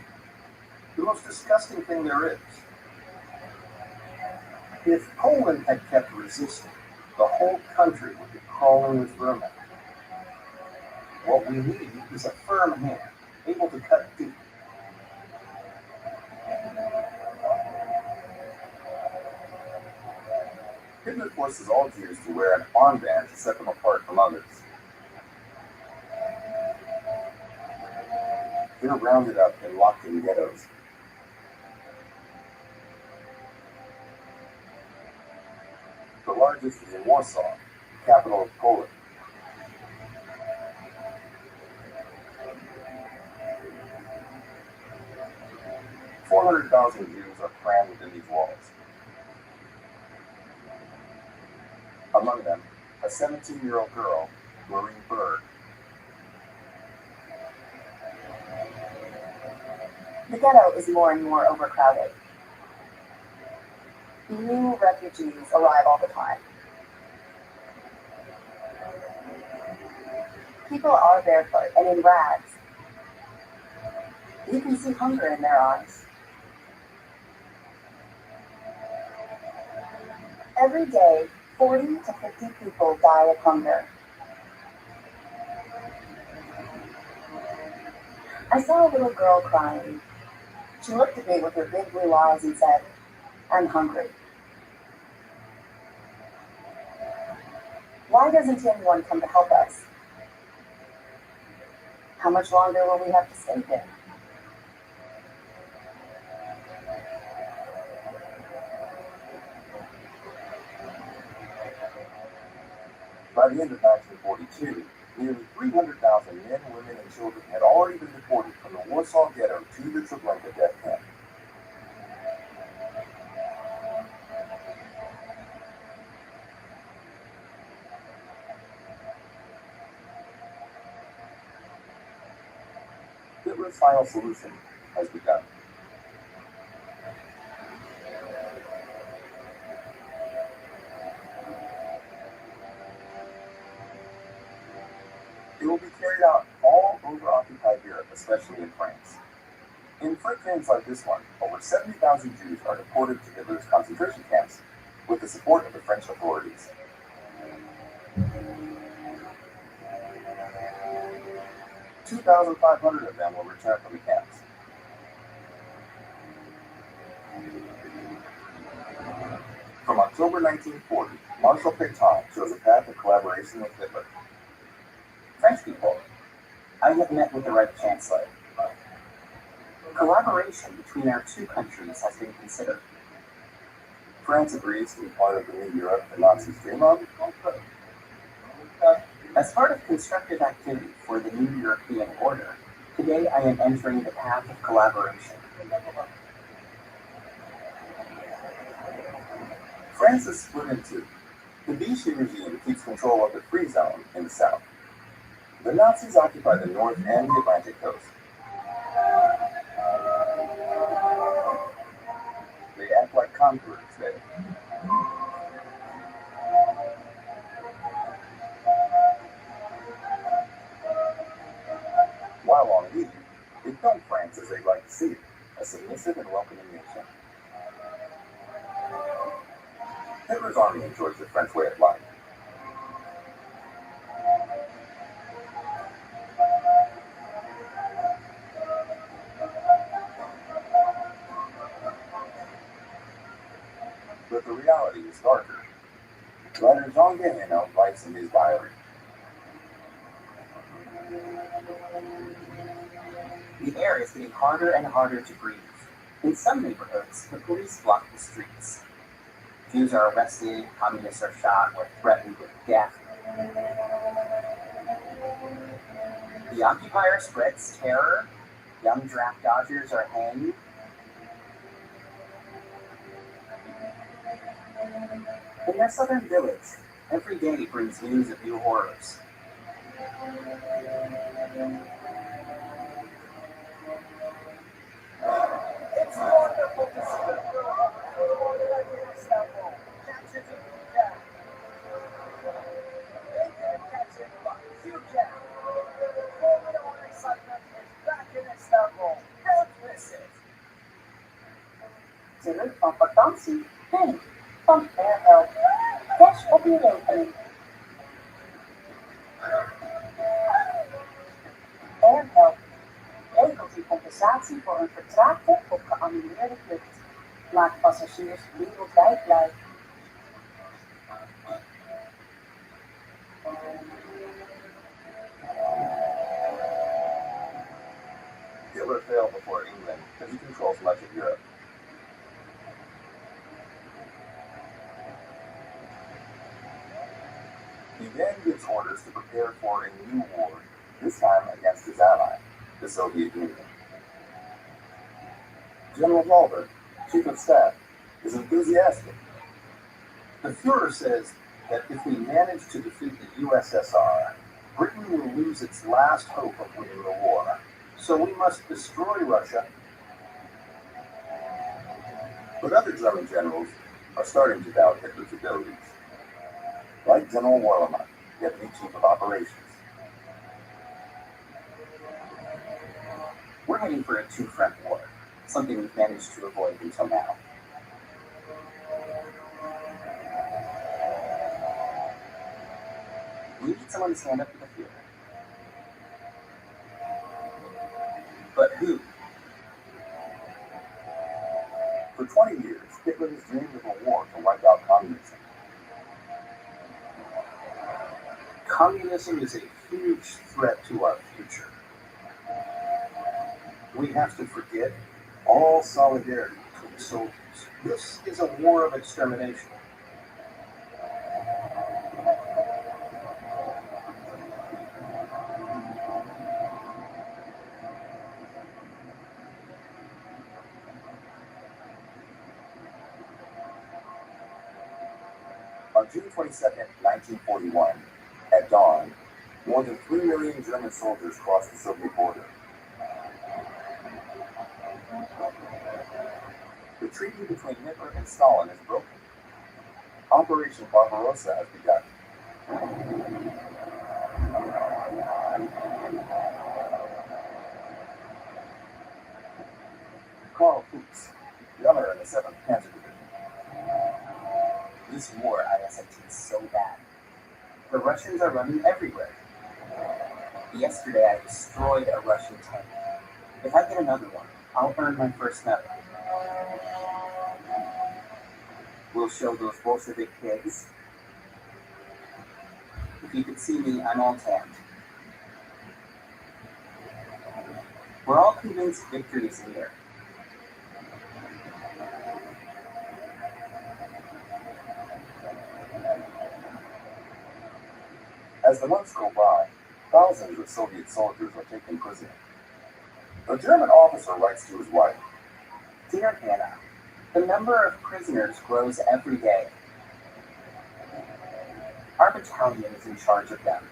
the most disgusting thing there is. If Poland had kept resisting, the whole country would be crawling with vermin. What we need is a firm hand, able to cut deep. Hitler forces all Jews to wear an armband to set them apart from others. They're rounded up and locked in ghettos. The largest is in Warsaw, capital of Poland. "400,000 Jews are crammed within these walls. Among them, a 17-year-old girl, Marie Berg. The ghetto is more and more overcrowded. New refugees arrive all the time. People are barefoot and in rags. You can see hunger in their eyes. Every day, 40 to 50 people die of hunger. I saw a little girl crying. She looked at me with her big blue eyes and said, "I'm hungry." Why doesn't anyone come to help us? How much longer will we have to stay here? By the end of 1942, nearly 300,000 men, women, and children had already been deported from the Warsaw Ghetto to the Treblinka death camp. Hitler's final solution has begun. It will be carried out all over occupied Europe, especially in France. In freight trains like this one, over 70,000 Jews are deported to Hitler's concentration camps with the support of the French authorities. "2,500 of them will return from the camps. From October 1940, Marshal Pétain chose a path of collaboration with Hitler. French people, I have met with the Reich Chancellor. Collaboration between our two countries has been considered. France agrees to be part of the new Europe the Nazis dream of. As part of constructive activity for the new European order, today I am entering the path of collaboration. France is split in two. The Vichy regime keeps control of the Free Zone in the south. The Nazis occupy the north and the Atlantic coast. They act like conquerors there. While on leave, they film France as they like to see it, a submissive and welcoming nation. Hitler's army enjoys the French way of life. But the reality is darker. Writer Jean Gahino writes in his diary. The air is getting harder and harder to breathe. In some neighborhoods, the police block the streets. Jews are arrested, communists are shot or threatened with death. The occupier spreads terror. Young draft dodgers are hanged. In their southern village, every day brings news of new horrors. It's wonderful to see the world like in Istanbul. Catch it if you can. They didn't catch it, but you can. Formula One excitement is back in Istanbul. Don't miss it. Terug van vakantie? Nee, van Airhelp. Cash op je rekening. Airhelp regelt die compensatie voor een vertraagde of geannuleerde vlucht. Maakt passagiers wereldwijd blij. Hitler failed before England because he controls much of Europe. He then gives orders to prepare for a new war, this time against his ally, the Soviet Union. General Walter, Chief of Staff, is enthusiastic. The Fuhrer says that if we manage to defeat the USSR, Britain will lose its last hope of winning the war. So we must destroy Russia. But other German generals are starting to doubt Hitler's abilities, like General Warlimont, Deputy Chief of Operations. We're heading for a two-front war, something we've managed to avoid until now. We need someone to stand up to the Fuhrer. But who? For 20 years, Hitler has dreamed of a war to wipe out communism. Communism is a huge threat to our future. We have to forget all solidarity between soldiers. This is a war of extermination. On June 22nd, 1941, at dawn, more than 3 million German soldiers crossed the Soviet border. The treaty between Hitler and Stalin is broken. Operation Barbarossa has begun. Karl Fuchs, gunner in the 7th Panzer Division. This war I have is so bad. The Russians are running everywhere. Yesterday I destroyed a Russian tank. If I get another one, I'll earn my first medal. We'll show those Bolshevik pigs. If you could see me, I'm all tanned. We're all convinced victory is near. As the months go by, thousands of Soviet soldiers are taken prisoner. A German officer writes to his wife, Dear Hannah, the number of prisoners grows every day. Our battalion is in charge of them.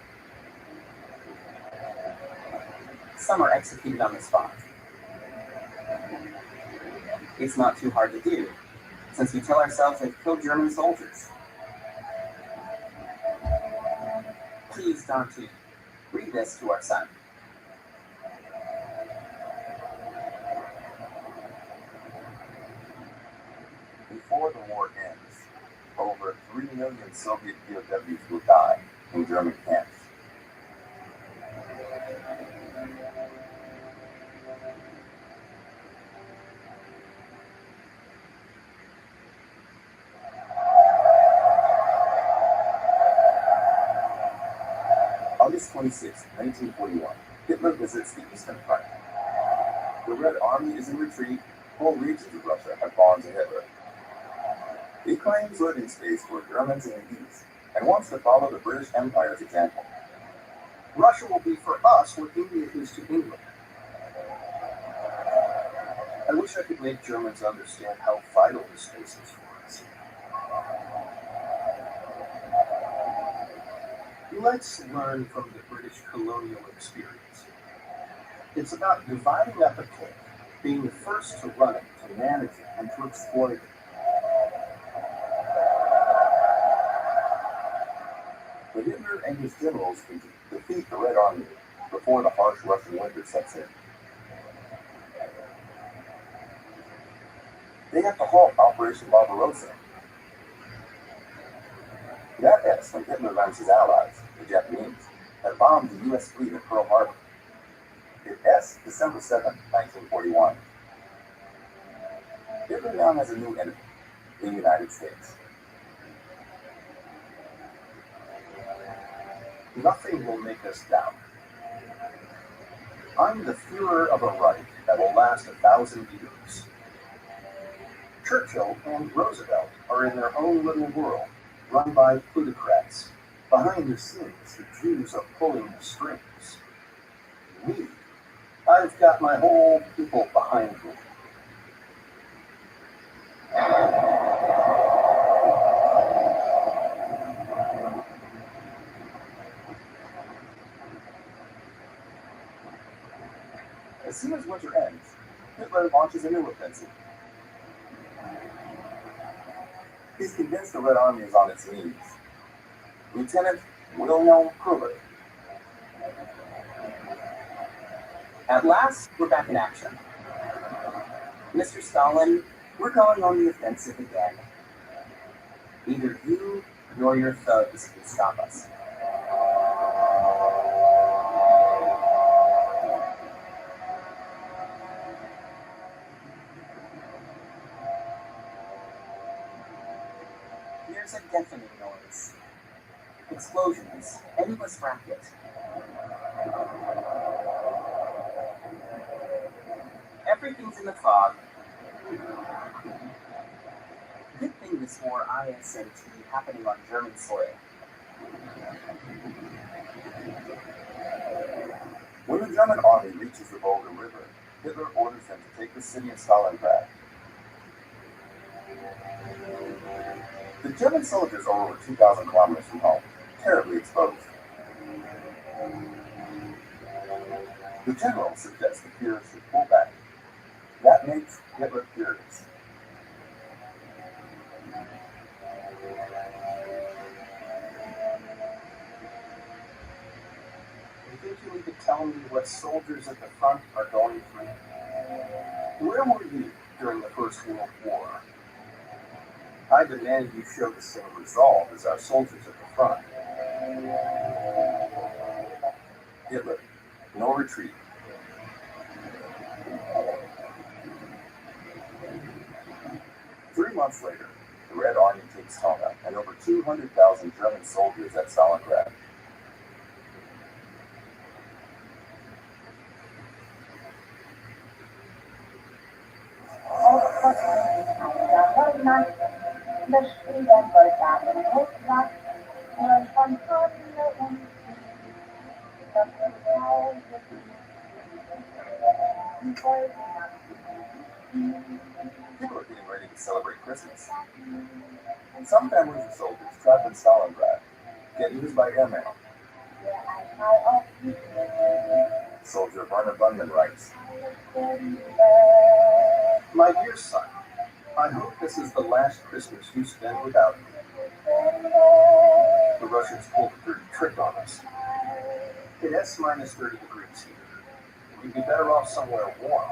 Some are executed on the spot. It's not too hard to do, since we tell ourselves they've killed German soldiers. Please, Dante, read this to our son. before the war ends, over 3 million Soviet POWs will die in German camps. August 26, 1941, Hitler visits the Eastern Front. The Red Army is in retreat. Whole regions of Russia have fallen to Hitler. He claims living space for Germans in the East and wants to follow the British Empire's example. Russia will be for us what India is to England. I wish I could make Germans understand how vital this space is for us. Let's learn from the British colonial experience. It's about dividing up a cake, being the first to run it, to manage it, and to exploit it. But Hitler and his generals can defeat the Red Army before the harsh Russian winter sets in. They have to halt Operation Barbarossa. That ends when Hitler learns his allies, the Japanese, had bombed the U.S. fleet at Pearl Harbor. It ends December 7, 1941. Hitler now has a new enemy, the United States. Nothing will make us doubt. I'm the Führer of a Reich that will last 1,000 years. Churchill and Roosevelt are in their own little world, run by plutocrats. Behind the scenes, the Jews are pulling the strings. Me, I've got my whole people behind me. As soon as winter ends, Hitler launches a new offensive. He's convinced the Red Army is on its knees. Lieutenant Wilhelm Kruger. At last, we're back in action. Mr. Stalin, we're going on the offensive again. Neither you nor your thugs can stop us. There's a deafening noise. Explosions, endless racket. Everything's in the fog. Good thing this war ISNT happening on German soil. When the German army reaches the Volga River, Hitler orders them to take the city of Stalingrad. The German soldiers are over 2,000 kilometers from home, terribly exposed. The general suggests the Führer should pull back. That makes Hitler furious. You think you need to tell me what soldiers at the front are going through? Where were you during the First World War? I demand you show the same resolve as our soldiers at the front. Hitler, no retreat. Three months later, the Red Army takes Tonga and over 200,000 German soldiers at Stalingrad. Christmas. Some families of soldiers trapped in Stalingrad get news by airmail. Soldier Werner Bunman writes, My dear son, I hope this is the last Christmas you spend without me. The Russians pulled a dirty trick on us. It's minus 30 degrees here. We'd be better off somewhere warm.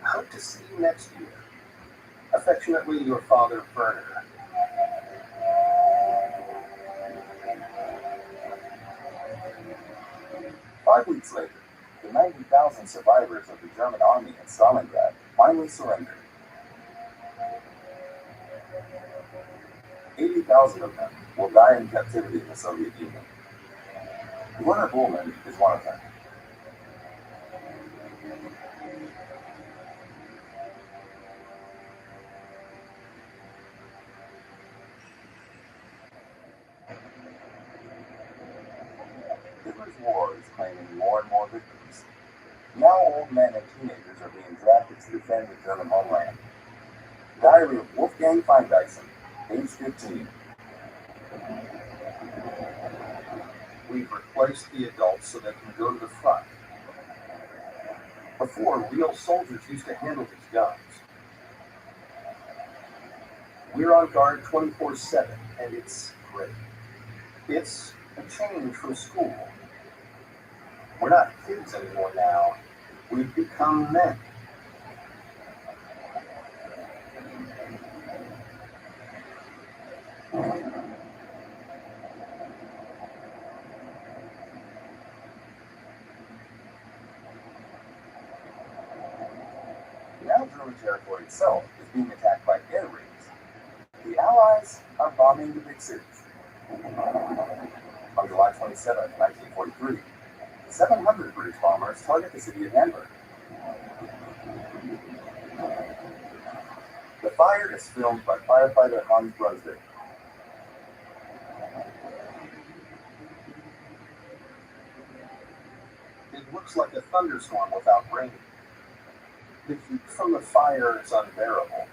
Hope to see you next year. Affectionately, your father, Werner. "5 weeks later, the 90,000 survivors of the German army in Stalingrad finally surrendered. 80,000 of them will die in captivity in the Soviet Union. Werner Bullman is one of them. Hitler's war is claiming more and more victims. Now old men and teenagers are being drafted to defend the German homeland. Diary of Wolfgang Feindeisen, age 15. We've replaced the adults so they can go to the front. Before, real soldiers used to handle these guns. We're on guard 24/7, and it's great. It's a change from school. We're not kids anymore now. We've become men. Now German territory itself is being attacked by air raids. The Allies are bombing the big cities. On July 27, 1943, 700 British bombers target the city of Hamburg. The fire is filmed by firefighter Hans Rudsel. It looks like a thunderstorm without rain. The heat from the fire is unbearable.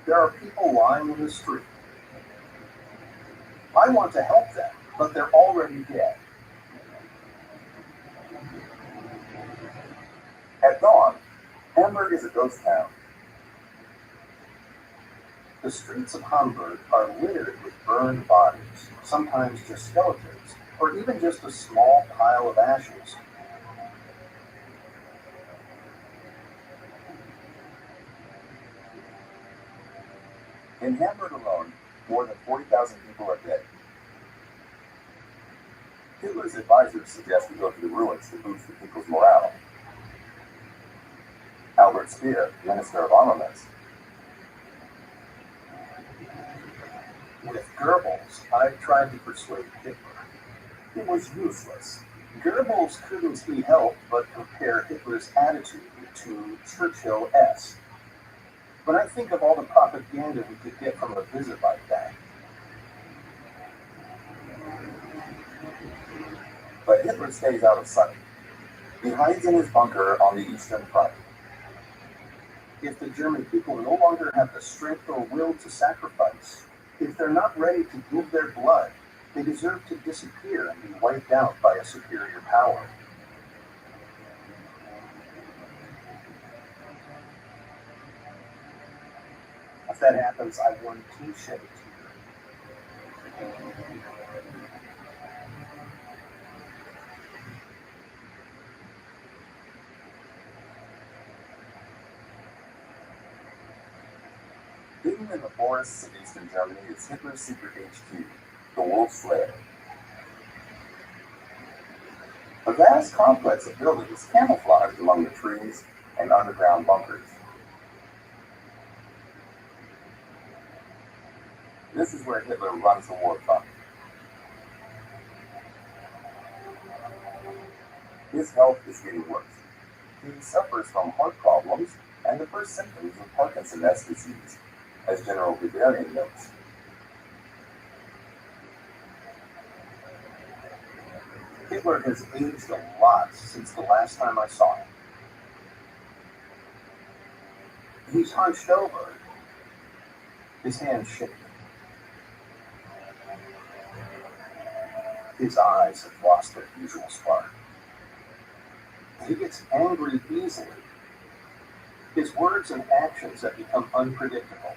There are people lying in the street. I want to help them, but they're already dead. At dawn, Hamburg is a ghost town. The streets of Hamburg are littered with burned bodies, sometimes just skeletons, or even just a small pile of ashes. In Hamburg alone, more than 40,000 people are dead. Hitler's advisors suggest we go to the ruins to boost the people's morale. Albert Speer, Minister of Armaments. With Goebbels, I tried to persuade Hitler. It was useless. Goebbels couldn't be helped but compare Hitler's attitude to Churchill-esque. When I think of all the propaganda we could get from a visit like that. But Hitler stays out of sight. He hides in his bunker on the Eastern Front. If the German people no longer have the strength or will to sacrifice, if they're not ready to give their blood, they deserve to disappear and be wiped out by a superior power. If that happens, I want to shed a tear. Hidden in the forests of eastern Germany is Hitler's secret HQ, the Wolf's Lair. A vast complex of buildings camouflaged among the trees and underground bunkers. This is where Hitler runs the war from. His health is getting worse. He suffers from heart problems and the first symptoms of Parkinson's disease, as General Guderian notes. Hitler has aged a lot since the last time I saw him. He's hunched over, his hands shaking. His eyes have lost their usual spark. He gets angry easily. His words and actions have become unpredictable.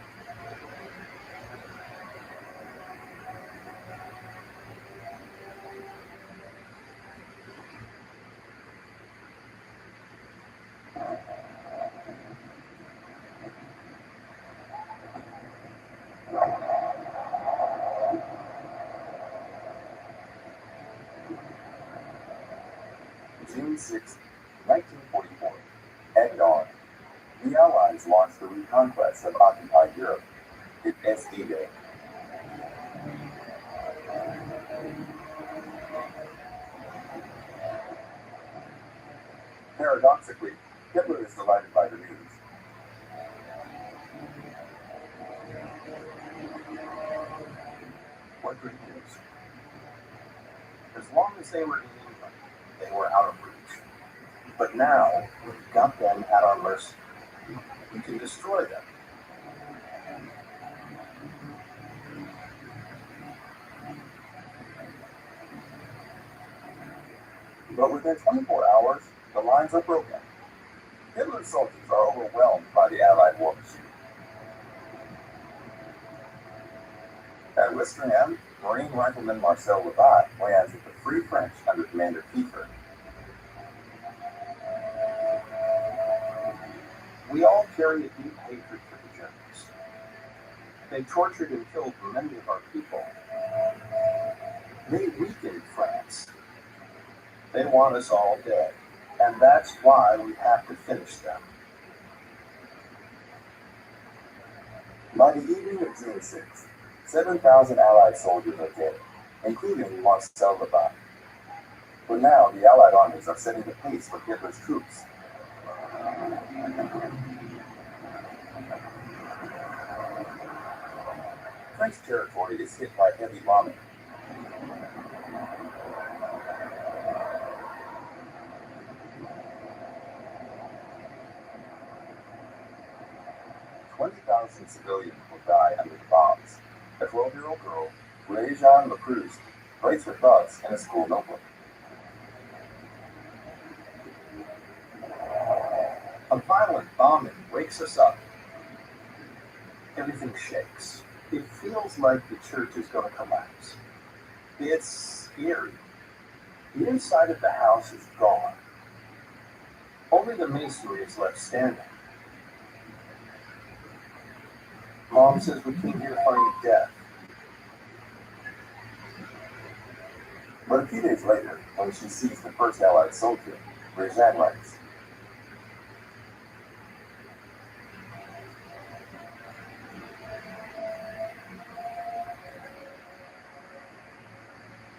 June 6, 1944. At dawn, the Allies launched the reconquest of occupied Europe. It's D-Day. Paradoxically, Hitler is delighted by the news. What great news. As long as they were in England, they were out of reach. But now, we've got them at our mercy. We can destroy them. But within 24 hours, the lines are broken. Hitler's soldiers are overwhelmed by the Allied war machine. At Ouistreham, Marine Rifleman Marcel Labat lands with the Free French under Commander Kiefer. We all carry a deep hatred for the Germans. They tortured and killed many of our people. They weakened France. They want us all dead. And that's why we have to finish them. By the evening of June 6, 7,000 Allied soldiers are dead, including Marcel Labat. But now the Allied armies are setting the pace for Hitler's troops. French territory is hit by heavy bombing. Civilians will die under the bombs. A 12-year-old girl, Réjeanne Lacruz, writes her thoughts in a school notebook. A violent bombing wakes us up. Everything shakes. It feels like the church is going to collapse. It's scary. The inside of the house is gone. Only the masonry is left standing. Mom says we came here to find death. But a few days later, when she sees the first Allied soldier, Réjeanne writes,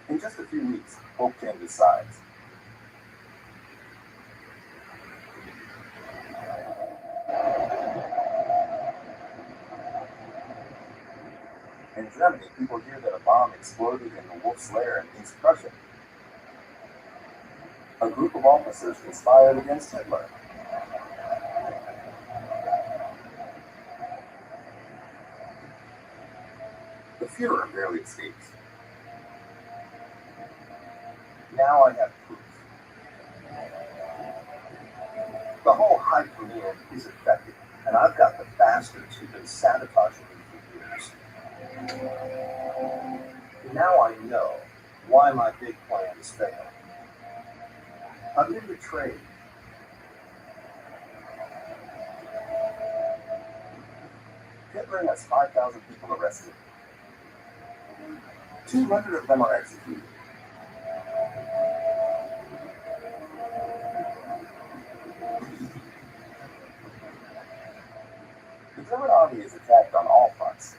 in just a few weeks, hope changes sides. In Germany, people hear that a bomb exploded in the Wolf's Lair in East Prussia. A group of officers conspired against Hitler. The Führer barely escapes. Now I have proof. The whole High Command is affected, and I've got the bastards who've been sabotaging me for years. Now I know why my big plans failed. I've been betrayed. Hitler has 5,000 people arrested. 200 of them are executed. The German army is attacked on all fronts.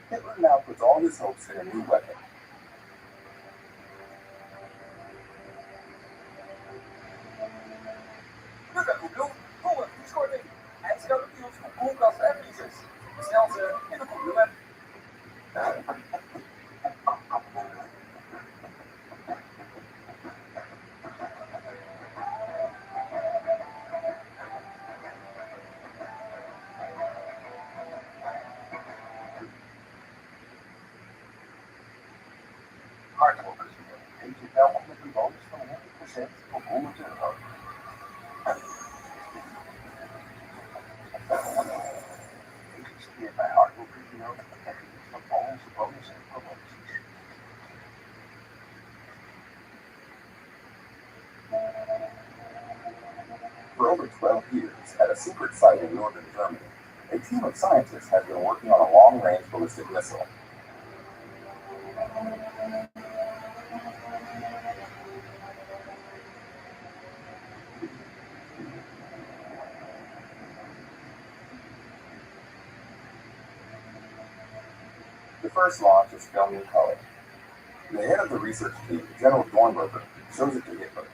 Hitler now puts all his hopes in a new weapon. Heet je welkom met een bonus van 100% op €100. Gefeliciteerd bij hardware.nl met de effectief van al onze bonussen en promoties. For over 12 years, at a secret site in northern Germany, a team of scientists has been working on a long-range ballistic missile. The first launch is filmed in color. The head of the research team, General Dornberger, shows it to Hitler.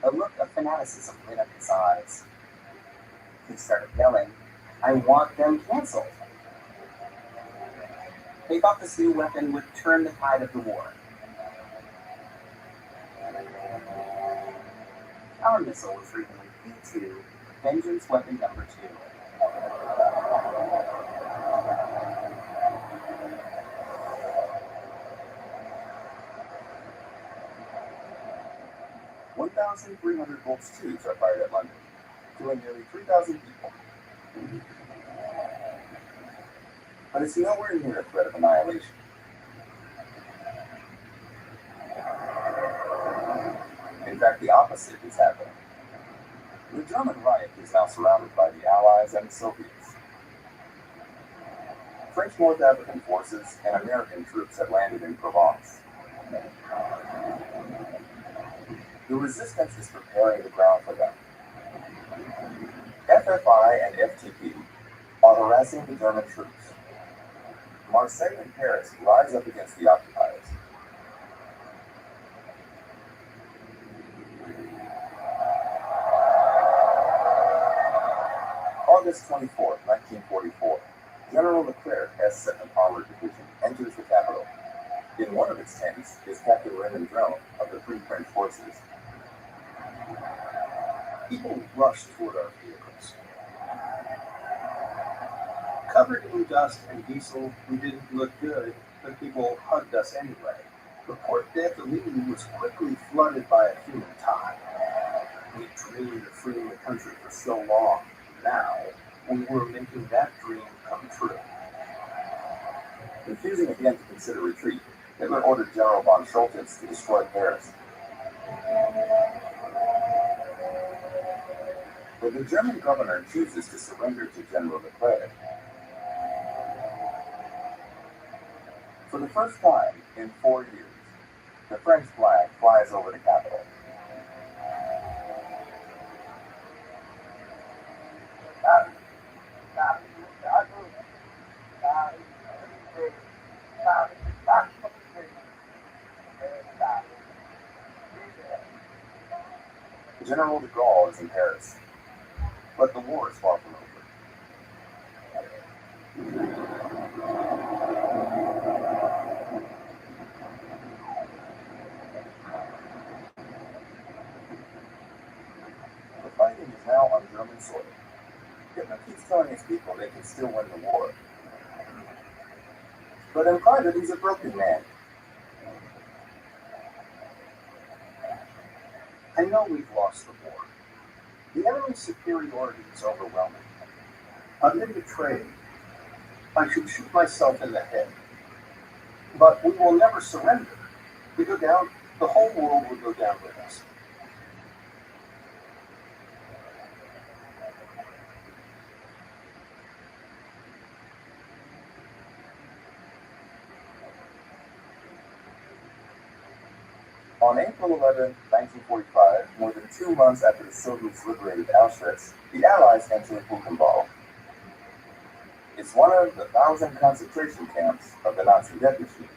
A look of fanaticism lit up his eyes. He started yelling, "I want them canceled." They thought this new weapon would turn the tide of the war. Our missile was renamed P2, Vengeance Weapon Number 2. volts tubes are fired at London, killing nearly 3,000 people. But it's nowhere near a threat of annihilation. In fact, the opposite is happening. The German Reich is now surrounded by the Allies and the Soviets. French North African forces and American troops have landed in Provence. The resistance is preparing the ground for them. FFI and FTP are harassing the German troops. Marseille and Paris rise up against the occupiers. August 24, 1944, General Leclerc, S7 Armored Division, enters the capital. In one of its tanks is Captain Raymond Drone of the Free French Forces. People rushed toward our vehicles. Covered in dust and diesel, we didn't look good, but people hugged us anyway. The Port d'Italie was quickly flooded by a human tide. We dreamed of freeing the country for so long. Now, we were making that dream come true. Refusing again to consider retreat, Hitler ordered General von Scholtitz to destroy Paris. But the German governor chooses to surrender to General Leclerc. For the first time in 4 years, the French flag flies over the capital. General de Gaulle is in Paris, but the war is far from over. The fighting is now on German soil. Hitler keeps telling his people they can still win the war. But in private, he's a broken man. I know we've lost the war. The enemy's superiority is overwhelming. I've been betrayed. I should shoot myself in the head. But we will never surrender. We go down, the whole world will go down with us. On April 11, 1945, more than 2 months after the Soviets liberated Auschwitz, the Allies entered Buchenwald. It's one of the 1,000 concentration camps of the Nazi death machine.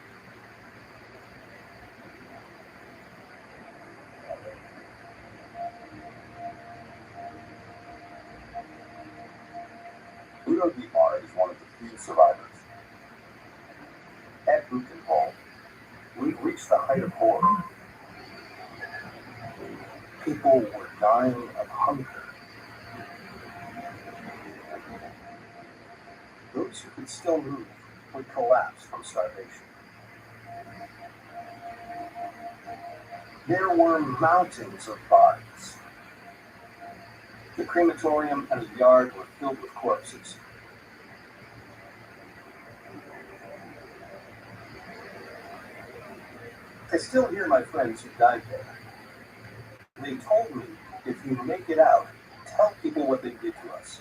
Udo Dietmar is one of the few survivors. At Buchenwald, we reached the height of horror. People were dying of hunger. those who could still move would collapse from starvation. There were mountains of bodies. The crematorium and the yard were filled with corpses. I still hear my friends who died there. They told me, if you make it out, tell people what they did to us.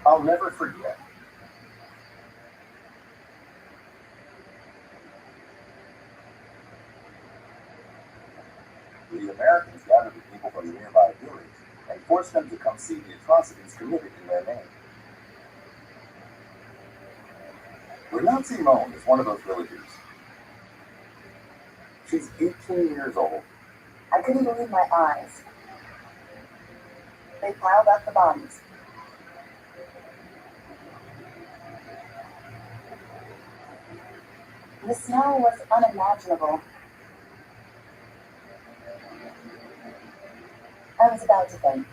I'll never forget. The Americans gathered the people from the nearby village and forced them to come see the atrocities committed in their name. Renate Simone is one of those villagers. She's 18 years old. I couldn't believe my eyes. They piled up the bodies. The smell was unimaginable. I was about to faint.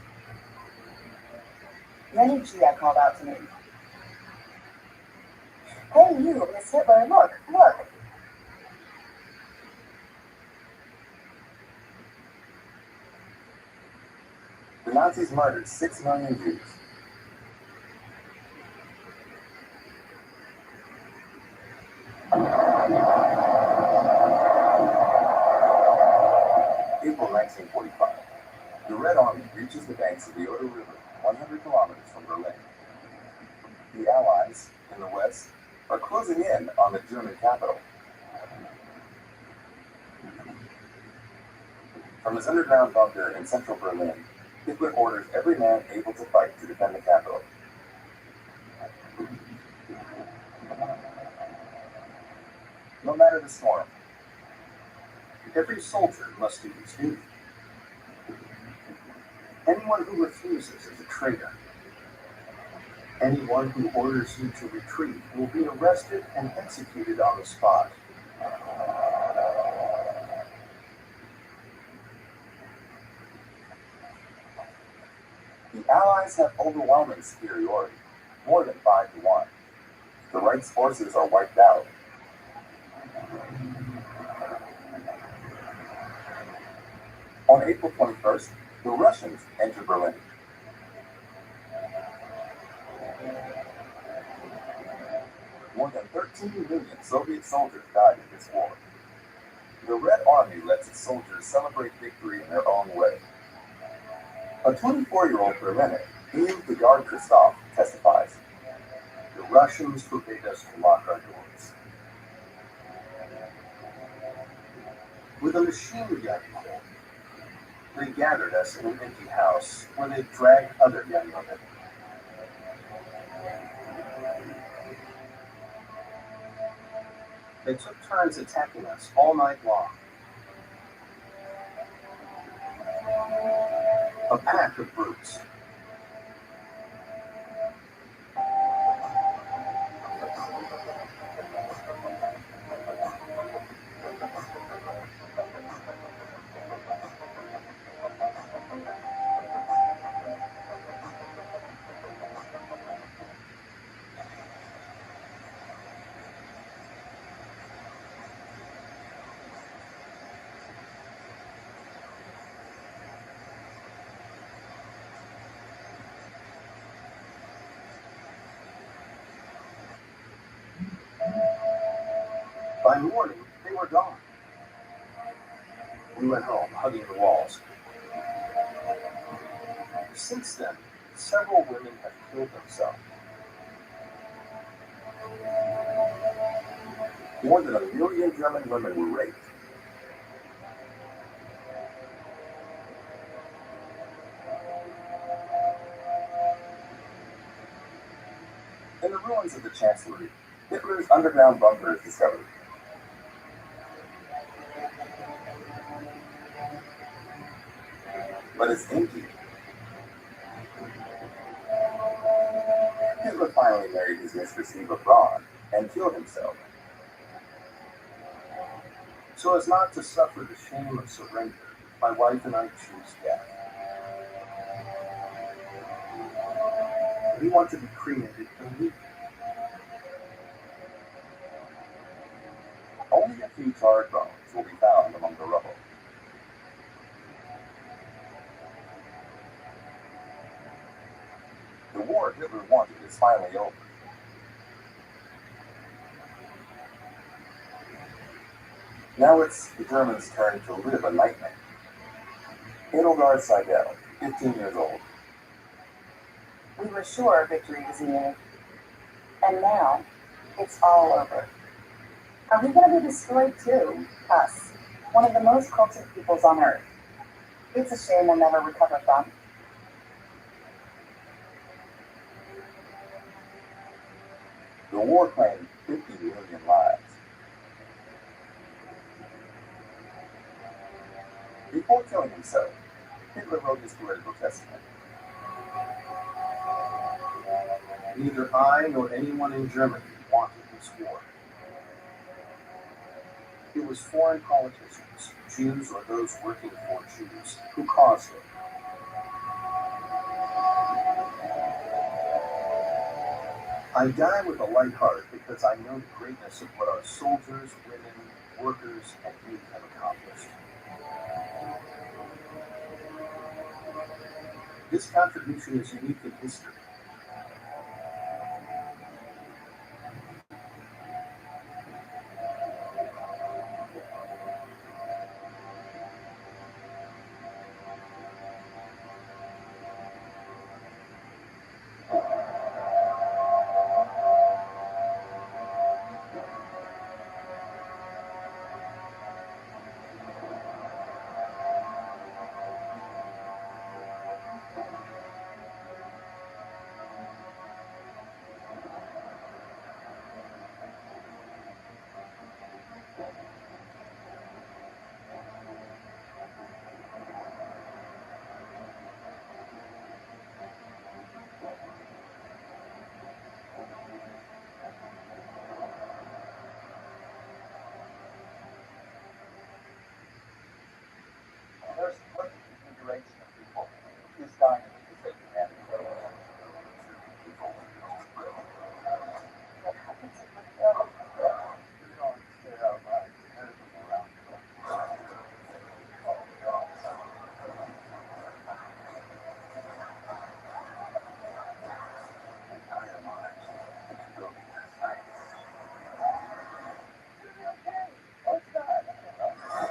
Then Gia called out to me. Hey you, Miss Hitler, look, look! The Nazis murdered 6 million Jews. April 1945. The Red Army reaches the banks of the Oder River, 100 kilometers from Berlin. The Allies, in the west, are closing in on the German capital. From his underground bunker in central Berlin, Hitler orders every man able to fight to defend the capital. No matter the storm, Every soldier must do his duty. Anyone who refuses is a traitor. Anyone who orders you to retreat will be arrested and executed on the spot. The Allies have overwhelming superiority, more than 5 to 1. The Reich's forces are wiped out. On April 21st, the Russians enter Berlin. More than 13 million Soviet soldiers died in this war. The Red Army lets its soldiers celebrate victory in their own way. A 24-year-old Brenet, Emil Gard Christoph, testifies. The Russians forbade us to lock our doors. With a machine gun, they gathered us in an empty house where they dragged other young women. They took turns attacking us all night long. A pack of brutes. By morning, they were gone. We went home, hugging the walls. Since then, several women have killed themselves. More than 1 million German women were raped. In the ruins of the Chancellery, Hitler's underground bunker is discovered. But it's empty. Hitler finally married his mistress Eva Braun and killed himself. So as not to suffer the shame of surrender, my wife and I choose death. We want to be cremated immediately. Only a few charred bones will be found among the rubble. The war Hitler wanted is finally over. Now it's the Germans' turn to live a nightmare. Edelgard Seidel, 15 years old. We were sure victory was near. And now, it's all over. Are we going to be destroyed too? Us, one of the most cultured peoples on Earth. It's a shame we'll never recover from. The war claimed 50 million lives. Before killing himself, Hitler wrote his political testament. Neither I nor anyone in Germany wanted this war. It was foreign politicians, Jews or those working for Jews, who caused it. I die with a light heart because I know the greatness of what our soldiers, women, workers, and youth have accomplished. This contribution is unique in history. There's one configuration of people who's dying because they can't kill people. What happens if we kill them? You're going to stay out alive. There's people around you. Entire lives to go be that night. Okay, what's that? I don't know.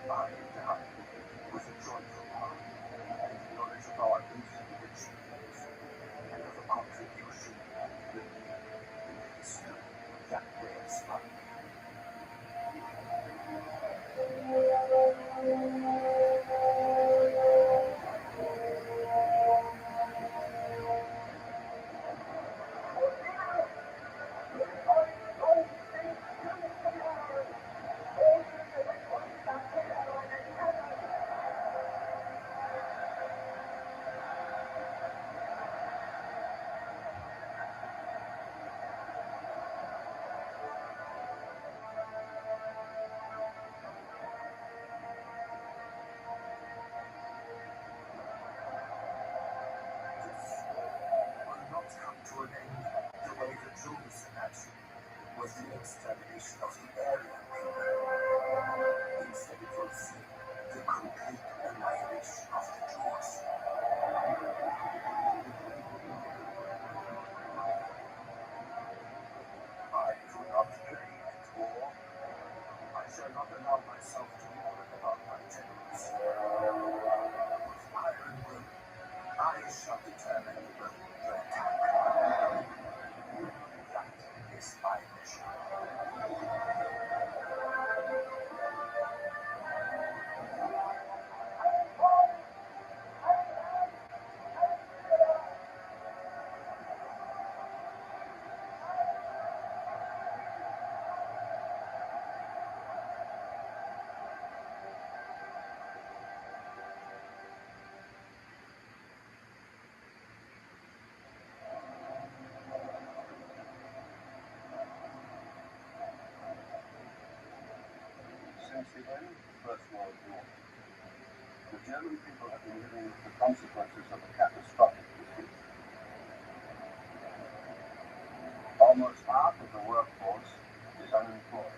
I die with a joyful heart, and the knowledge of our infinite achievements, and of a contribution unique in the history that bears up. Will not come to an end the way the Jews imagined was the extermination of the Aryan people. Instead it will see the complete annihilation of the Jews. I do not play at all. I shall determine the attack. That is my mission. Since the end of the First World War, the German people have been living with the consequences of a catastrophic defeat. Almost half of the workforce is unemployed.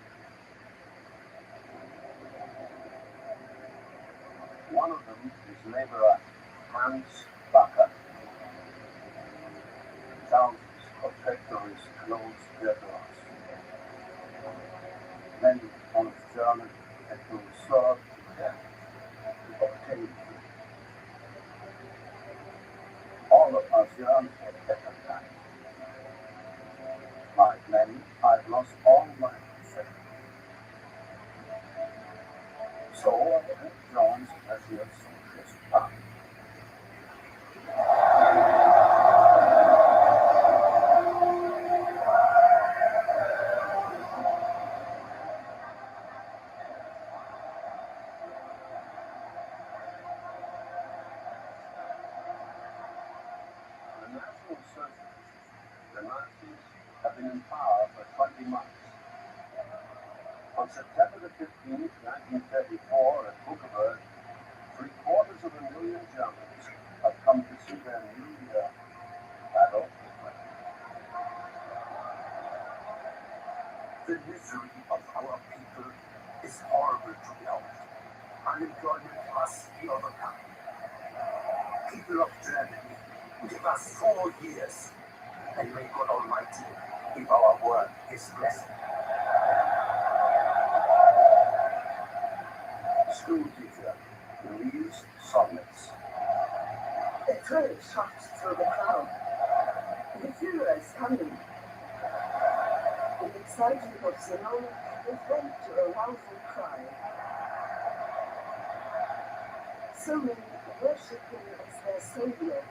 One of them is laborer Hans Bakker. Thousands of factories closed their doors. Many honest Germans had to serve to death to obtain food. All of us yearn for better times. Like many, I've lost all my possessions. So I have joined as your socialist party. The National Socialists, the Nazis, have been in power for 20 months. On September the 15th, 1934, at Buchenwald, 750,000 Germans have come to see their new leader, Adolf Hitler. The misery of our people is horrible to behold. Unemployment must be overcome. People of Germany, give us 4 years, and may God Almighty give our work His blessing. School teacher reads sonnets. A train shot through the crowd. The Führer is coming. The excitement of the moment is led to a loudful cry. So many worship Him as their Savior,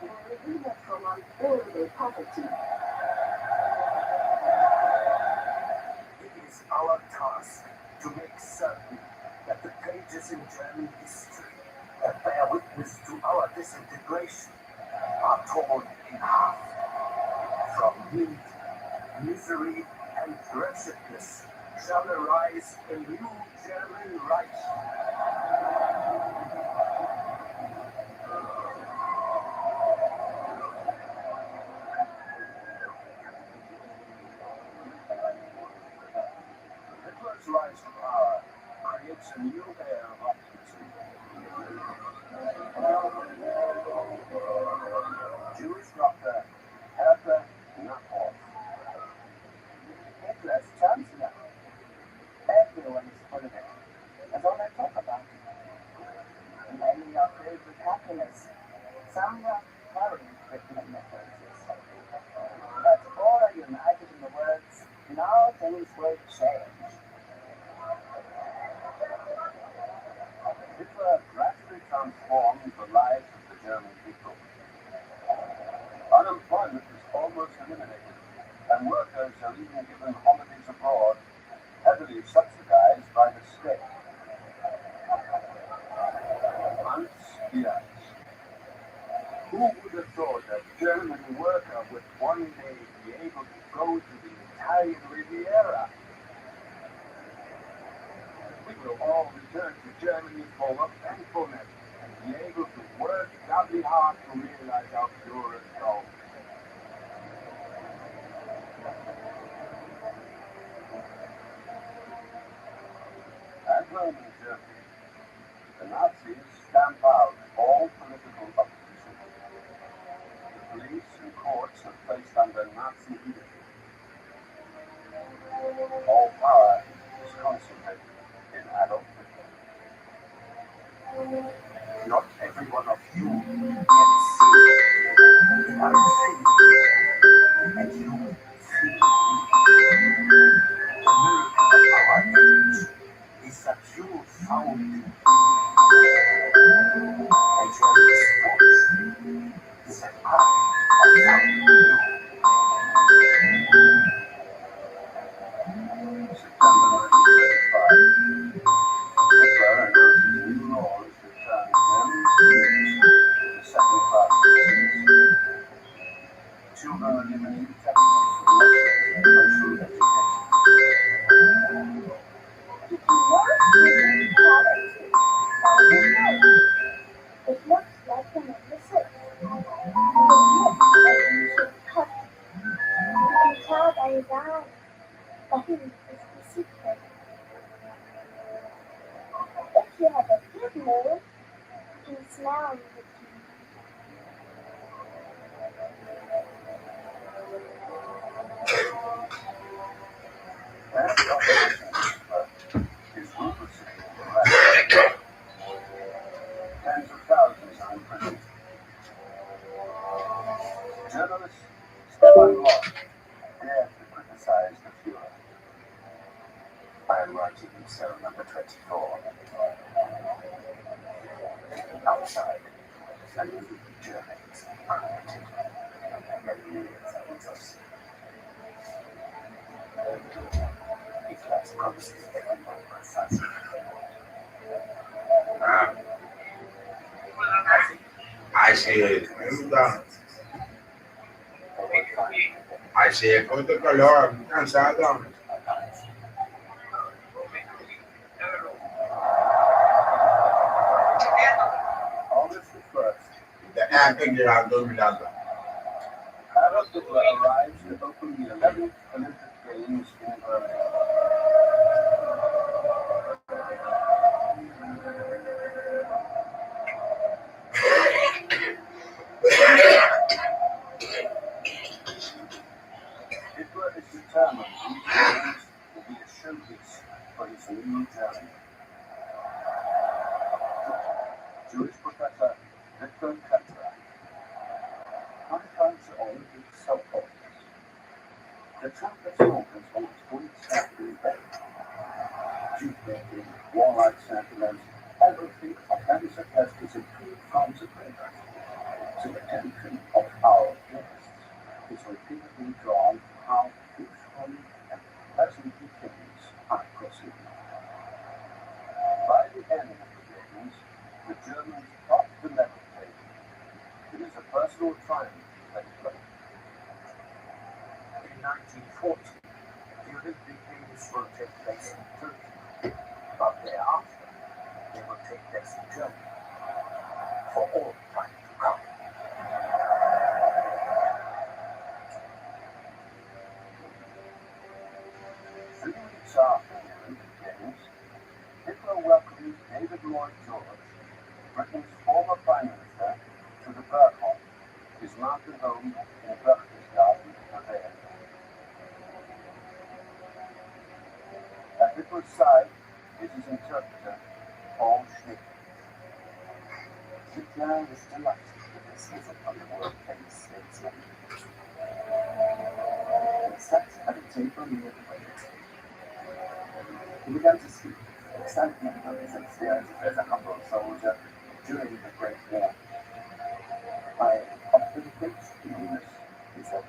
their Redeemer from unbearable poverty. It is our task to make certain that the pages in German history that bear witness to our disintegration are torn in half. From need, misery, and wretchedness shall arise a new German Reich. Hitler's rise to power creates a new era of optimism. Jewish doctor Hertha Napoff. Hitler's chancellor. Everyone is full of it. That's all they talk about. Many are filled with happiness. Some are worried with their faces. But all are united in the words, now things will change. Hitler gradually transformed the lives of the German people. Unemployment is almost eliminated, and workers are even given holidays abroad, heavily subsidized by the state. Months years. Who would have thought that German worker would one day be able to go to the Italian Riviera? We will all return to Germany full of thankfulness and be able to work doubly hard to realize our purest goals. At home in Germany, the Nazis stamp out all political opposition. The police and courts are placed under Nazi leadership. All power is concentrated in Adolf Hitler. Not every one of you can see Children are given new textbooks for nursery and tertiary education. Did you It looks like the number 6. It looks like you should cut it. You can tell by his eyes. That is the secret. If you have a good nose, you can smell the tea. His root recipient in tens of thousands are imprisoned. Journalist Stefan Roth dared to criticize the Fuhrer. I am writing in cell number 24. Outside, a new Germans are created. Millions of us. He flies promises every month for assassin. Ai, sei, quanto calor, cansado. The acting you're doing that. Adolf Hitler arrives to open the 11th Olympic Games in Berlin. Hitler is determined these games will be a showpiece for his new Germany. Jewish professor Victor Kessler. How to answer Olympic self-confidence. The champion soldiers always fully stacked in bed. Juke-making, warlike sentiments, everything offensive as is improved forms of labor. To the attention of our guests is repeatedly drawn how peacefully and pleasantly things are proceeding. By the end of the games, the Germans top the medal table. It is a personal triumph for Hitler. In 1940, the Olympic Games will take place in Turkey, but thereafter they will take place in Germany for all time to come. Three weeks after the Olympic Games, Hitler welcomed David Lloyd George, Britain's former Prime Minister, to the Berghof, his mountain home in Berchtesgaden, Bavaria. At Hitler's side is his interpreter, Paul Schmidt. Hitler was delighted with this visit from the world-famous statesman. He sat at a table near the window. He began to speak, standing on his experience as a humble soldier during the Great War. I often think illness, he said.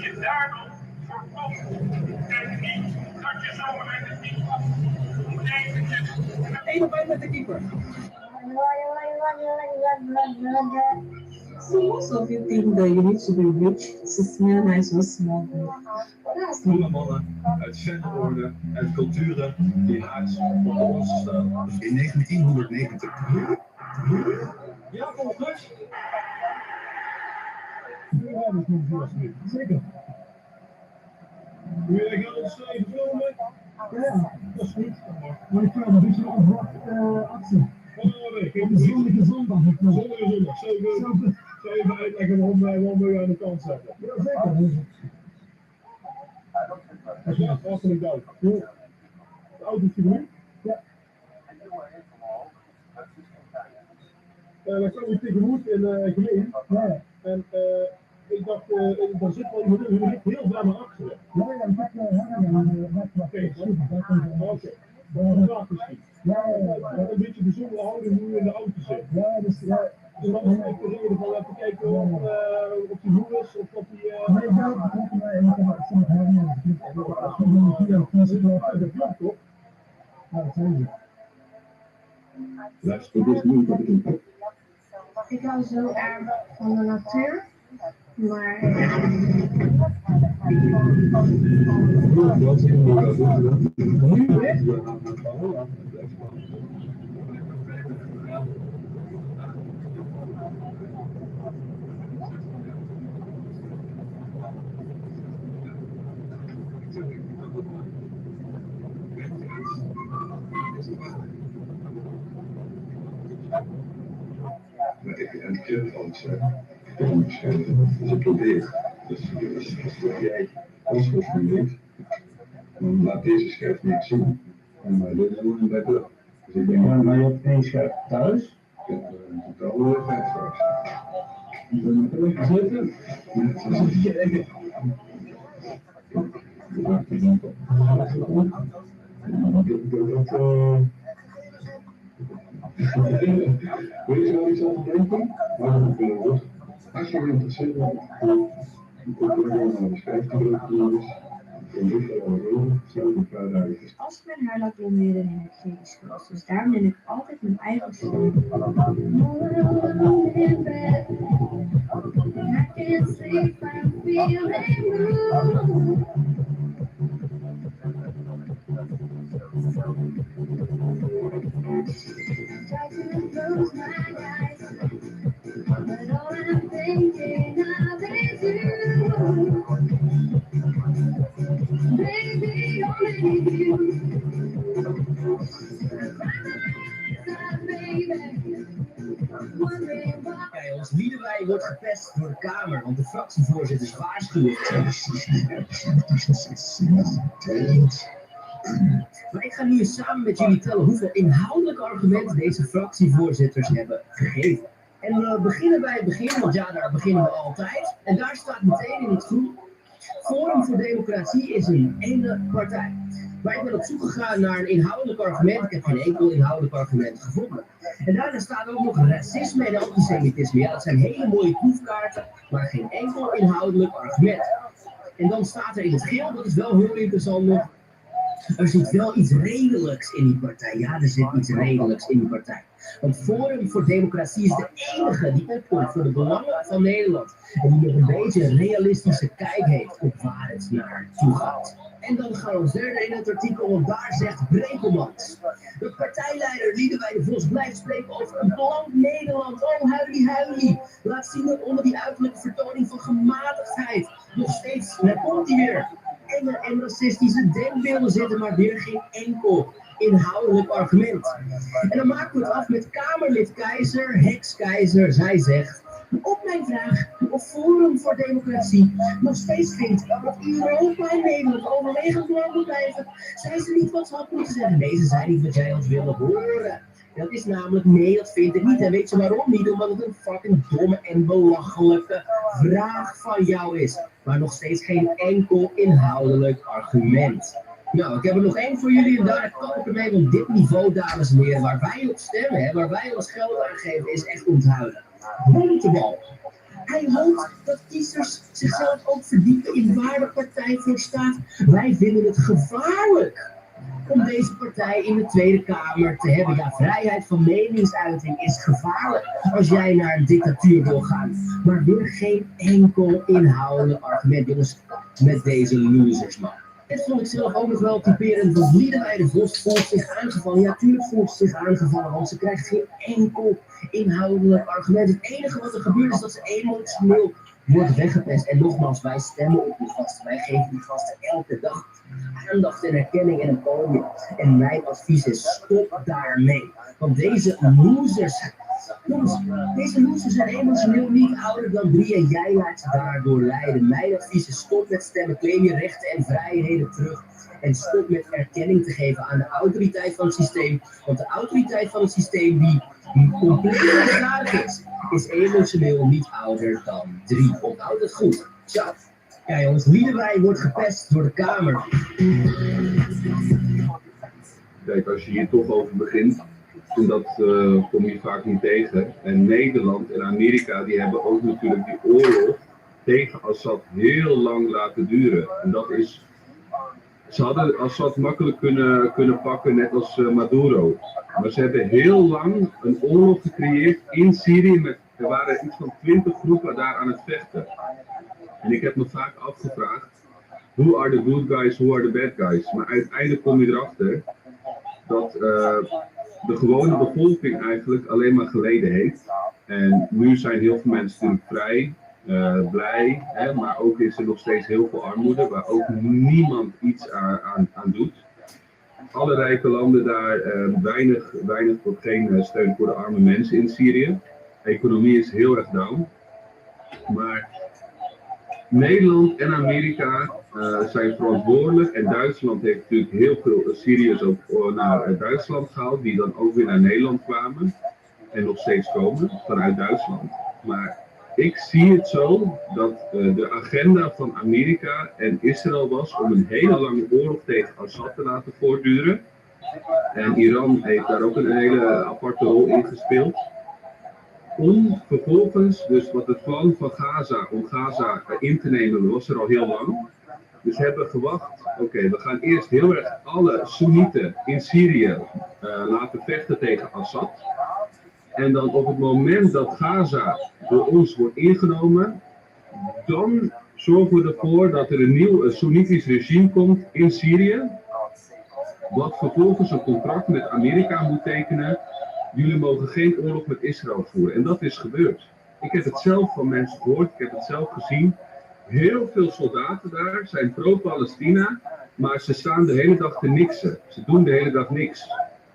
je daarom voorkomt. En niet dat je zo met de keeper eventjes... Eén op één met de keeper. So most of you think that you need to be rich to smell nice or small good. That's Jonge not mannen uit vennoorden, uit culturen die haaks op ons staan. In 1990. Ja, volgens. Ja, dat moet je alsjeblieft. Zeker. Wil jij gaan ons even filmen? Ja, dat is goed. Maar ik ga een beetje opwacht actie. Op de zonnige zondag. Zonnige zondag. Zou je even uitleggen waarom we je aan de kant zetten? Ja, zeker. Ja, hartelijk dank. De auto is nu? Ja. Dan kwam je tegemoet in Geleen. Ja. En ik dacht, daar zit wel iemand in, die heel ver naar achteren. Ja, ik heb oké. Dat misschien. Ja, een beetje bijzondere houding hoe je in de auto zit. Ja, dus ja. Dus dat is echt de reden van even kijken of die hoe is of of die... Nee, ik ben ook betrokken bij een van het herinneren. Dat klopt toch? Ja, dat zijn ze. Luister, dit is niet wat ik in. Ik hou zo erg van de natuur, maar En ik vind van het onderscheiden. Dus ik probeer. Dus jij als gevoelig, dan laat deze scherf niks zien. En dit is gewoon een bij terug. Dus ik denk, maar je hebt één scherf thuis. Ik heb een totaal 5 straks. Ik ben er terug gezeten. Dan zit je even. Dat maakt het dan toch. Wil je zo iets over denken? Als je geïnteresseerd bent, dan kom je naar de schijf te drukken. als ik mijn haar laat blonderen in het chemisch glas, dus daar neem ik altijd mijn eigen schoen. Kijk, ons Liedewij wordt gepest door de Kamer, want de fractievoorzitters waarschuwen. Maar ik ga nu eens samen met jullie tellen hoeveel inhoudelijke argumenten deze fractievoorzitters hebben gegeven. En we beginnen bij het begin, want ja, daar beginnen we altijd. En daar staat meteen in het groen: Forum voor Democratie is een ene partij. Maar ik ben op zoek gegaan naar een inhoudelijk argument. Ik heb geen enkel inhoudelijk argument gevonden. En daarna staat ook nog racisme en antisemitisme. Ja, dat zijn hele mooie proefkaarten, maar geen enkel inhoudelijk argument. En dan staat er in het geel, dat is wel heel interessant nog, er zit wel iets redelijks in die partij. Ja, er zit iets redelijks in die partij. Want Forum voor Democratie is de enige die opkomt voor de belangen van Nederland. En die nog een beetje een realistische kijk heeft op waar het naartoe gaat. En dan gaan we verder in het artikel, want daar zegt Brekelmans: de partijleider Liedewij de Vos blijft spreken over een blank Nederland. Oh, huilie, huilie. Laat zien dat onder die uiterlijke vertoning van gematigdheid nog steeds, daar komt hij weer, enge en racistische denkbeelden zitten, maar weer geen enkel inhoudelijk argument. En dan maken we het af met Kamerlid Keizer, Heks Keizer. Zij zegt: op mijn vraag of Forum voor Democratie nog steeds vindt dat Europa en Nederland overwegend belang moet blijven, zei ze niet wat ze had moeten zeggen. Nee, ze zei niet wat jij ons wilde horen. Dat is namelijk, nee, dat vind ik niet. En weet je waarom niet? Omdat het een fucking domme en belachelijke vraag van jou is. Maar nog steeds geen enkel inhoudelijk argument. Nou, ik heb er nog één voor jullie en daar kan ik ermee, want dit niveau, dames en heren, waar wij op stemmen, waar wij ons geld aan geven, is echt om te huilen. Bontebal. Hij hoopt dat kiezers zichzelf ook verdiepen in waar de partij voor staat. Wij vinden het gevaarlijk om deze partij in de Tweede Kamer te hebben. Ja, vrijheid van meningsuiting is gevaarlijk als jij naar een dictatuur wil gaan. Maar weer geen enkel inhoudelijk argument, jongens, met deze losers, man. Dit vond ik zelf ook nog wel typerend, want Liedewij de Vos voelt zich aangevallen. Ja, tuurlijk voelt ze zich aangevallen, want ze krijgt geen enkel inhoudelijk argument. Het enige wat er gebeurt is dat ze emotioneel wordt weggepest. En nogmaals, wij stemmen op die gasten. Wij geven die gasten elke dag aandacht en erkenning en een podium. En mijn advies is, stop daarmee. Want deze losers, jongens, deze losers zijn emotioneel niet ouder dan 3 en jij laat je daardoor leiden. Mijn advies is, stop met stemmen, claim je rechten en vrijheden terug. En stop met erkenning te geven aan de autoriteit van het systeem. Want de autoriteit van het systeem die compleet rechtvaardig is emotioneel niet ouder dan 3. Onthoud het goed. Tja. Ja jongens, Liedewij wordt gepest door de Kamer. Kijk, als je hier toch over begint, dat kom je vaak niet tegen. En Nederland en Amerika die hebben ook natuurlijk die oorlog tegen Assad heel lang laten duren. En dat is, ze hadden Assad makkelijk kunnen pakken, net als Maduro. Maar ze hebben heel lang een oorlog gecreëerd in Syrië. Er waren iets van 20 groepen daar aan het vechten. En ik heb me vaak afgevraagd, who are the good guys, who are the bad guys? Maar uiteindelijk kom je erachter dat de gewone bevolking eigenlijk alleen maar geleden heeft. En nu zijn heel veel mensen natuurlijk vrij, blij, hè, maar ook is er nog steeds heel veel armoede, waar ook niemand iets aan doet. Alle rijke landen daar, weinig tot geen steun voor de arme mensen in Syrië. De economie is heel erg down. Maar Nederland en Amerika zijn verantwoordelijk en Duitsland heeft natuurlijk heel veel Syriërs ook naar Duitsland gehaald, die dan ook weer naar Nederland kwamen en nog steeds komen vanuit Duitsland. Maar ik zie het zo dat de agenda van Amerika en Israël was om een hele lange oorlog tegen Assad te laten voortduren. En Iran heeft daar ook een hele aparte rol in gespeeld. Om vervolgens, dus wat het plan van Gaza, om Gaza in te nemen, was er al heel lang. Dus ze hebben gewacht, oké, we gaan eerst heel erg alle Soenieten in Syrië laten vechten tegen Assad. En dan op het moment dat Gaza door ons wordt ingenomen, dan zorgen we ervoor dat er een nieuw Soenitisch regime komt in Syrië. Wat vervolgens een contract met Amerika moet tekenen. Jullie mogen geen oorlog met Israël voeren. En dat is gebeurd. Ik heb het zelf van mensen gehoord, ik heb het zelf gezien. Heel veel soldaten daar zijn pro-Palestina, maar ze staan de hele dag te niksen. Ze doen de hele dag niks.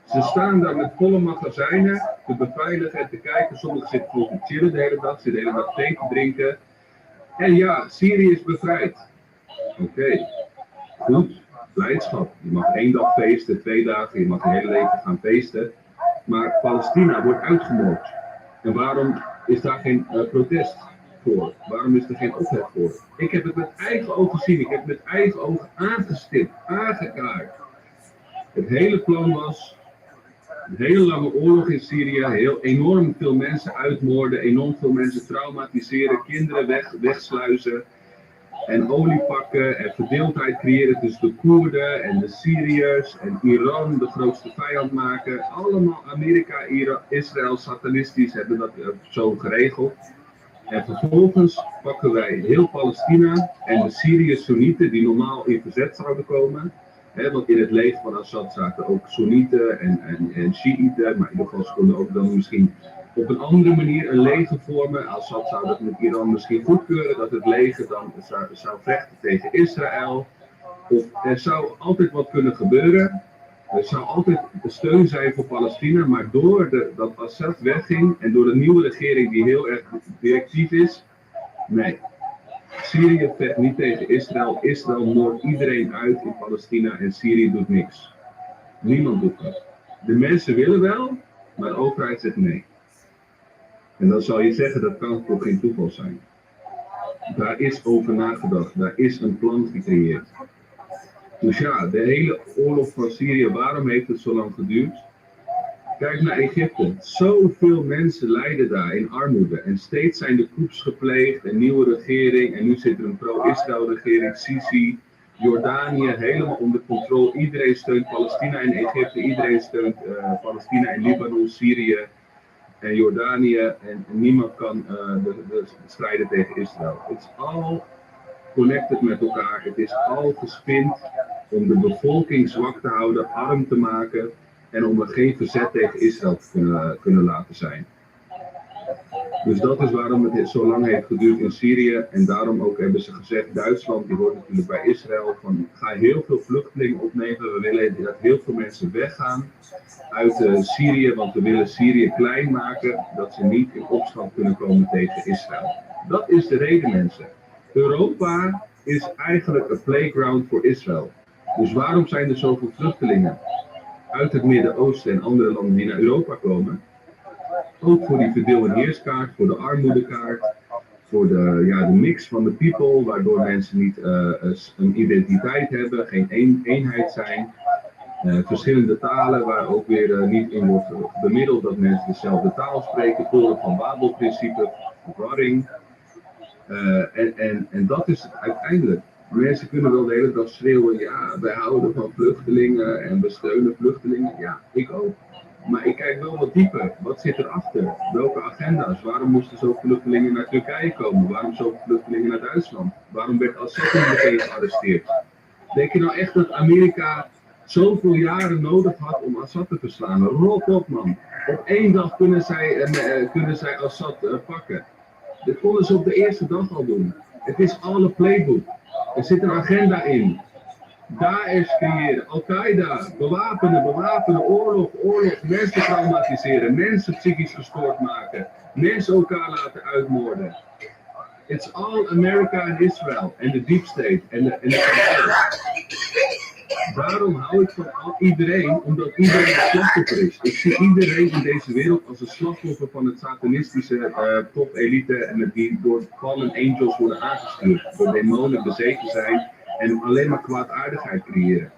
Ze staan daar met volle magazijnen te beveiligen en te kijken. Sommigen zitten volgens te chillen de hele dag, zitten de hele dag thee te drinken. En ja, Syrië is bevrijd. Oké, goed, blijdschap. Je mag 1 dag feesten, 2 dagen, je mag je hele leven gaan feesten. Maar Palestina wordt uitgemoord. En waarom is daar geen protest voor? Waarom is er geen ophef voor? Ik heb het met eigen ogen gezien. Ik heb het met eigen ogen aangestipt, aangekaart. Het hele plan was een hele lange oorlog in Syrië. Heel enorm veel mensen uitmoorden, enorm veel mensen traumatiseren, kinderen wegsluizen. En olie pakken en verdeeldheid creëren tussen de Koerden en de Syriërs en Iran de grootste vijand maken. Allemaal Amerika, Israël, satanistisch hebben dat zo geregeld. En vervolgens pakken wij heel Palestina en de Syriërs Soenieten die normaal in verzet zouden komen. Want in het leger van Assad zaten ook Soenieten en Shiiten, maar in ieder geval ze konden ook dan misschien op een andere manier een leger vormen. Assad zou dat met Iran misschien goedkeuren, dat het leger dan zou vechten tegen Israël. Of er zou altijd wat kunnen gebeuren. Er zou altijd steun zijn voor Palestina, maar dat Assad wegging en door de nieuwe regering die heel erg directief is, nee. Syrië vecht niet tegen Israël. Israël moordt iedereen uit in Palestina en Syrië doet niks. Niemand doet dat. De mensen willen wel, maar de overheid zegt nee. En dan zal je zeggen, dat kan toch geen toeval zijn. Daar is over nagedacht. Daar is een plan gecreëerd. Dus ja, de hele oorlog van Syrië, waarom heeft het zo lang geduurd? Kijk naar Egypte. Zoveel mensen lijden daar in armoede. En steeds zijn de coups gepleegd, een nieuwe regering. En nu zit er een pro-Israël regering, Sisi. Jordanië helemaal onder controle. Iedereen steunt Palestina in Egypte. Iedereen steunt Palestina in Libanon, Syrië en Jordanië. En niemand kan de strijden tegen Israël. Het is al connected met elkaar. Het is al gespind om de bevolking zwak te houden, arm te maken. En om er geen verzet tegen Israël te kunnen laten zijn. Dus dat is waarom het zo lang heeft geduurd in Syrië. En daarom ook hebben ze gezegd, Duitsland, die hoort natuurlijk bij Israël, van ga heel veel vluchtelingen opnemen. We willen dat heel veel mensen weggaan uit Syrië, want we willen Syrië klein maken, dat ze niet in opstand kunnen komen tegen Israël. Dat is de reden, mensen. Europa is eigenlijk een playground voor Israël. Dus waarom zijn er zoveel vluchtelingen uit het Midden-Oosten en andere landen die naar Europa komen? Ook voor die verdeel- en heerskaart, voor de armoedekaart, voor de mix van de people, waardoor mensen niet een identiteit hebben, geen eenheid zijn. Verschillende talen, waar ook weer niet in wordt bemiddeld dat mensen dezelfde taal spreken, toren van Babel-principe, verwarring. En dat is het uiteindelijk. Mensen kunnen wel de hele dag schreeuwen, ja, wij houden van vluchtelingen en we steunen vluchtelingen. Ja, ik ook. Maar ik kijk wel wat dieper. Wat zit erachter? Welke agenda's? Waarom moesten zoveel vluchtelingen naar Turkije komen? Waarom zoveel vluchtelingen naar Duitsland? Waarom werd Assad niet meteen gearresteerd? Denk je nou echt dat Amerika zoveel jaren nodig had om Assad te verslaan? Rot op, man. Op 1 dag kunnen zij Assad pakken. Dat konden ze op de eerste dag al doen. Het is alle playbook. Er zit een agenda in. Daesh creëren, Al-Qaeda, bewapenen, oorlog, mensen traumatiseren, mensen psychisch gestoord maken, mensen elkaar laten uitmoorden. It's all America and Israel en de deep state en de Daarom hou ik van iedereen, omdat iedereen een slachtoffer is. Ik zie iedereen in deze wereld als een slachtoffer van het satanistische top-elite en die door fallen angels worden aangestuurd, door demonen bezeten zijn en alleen maar kwaadaardigheid creëren.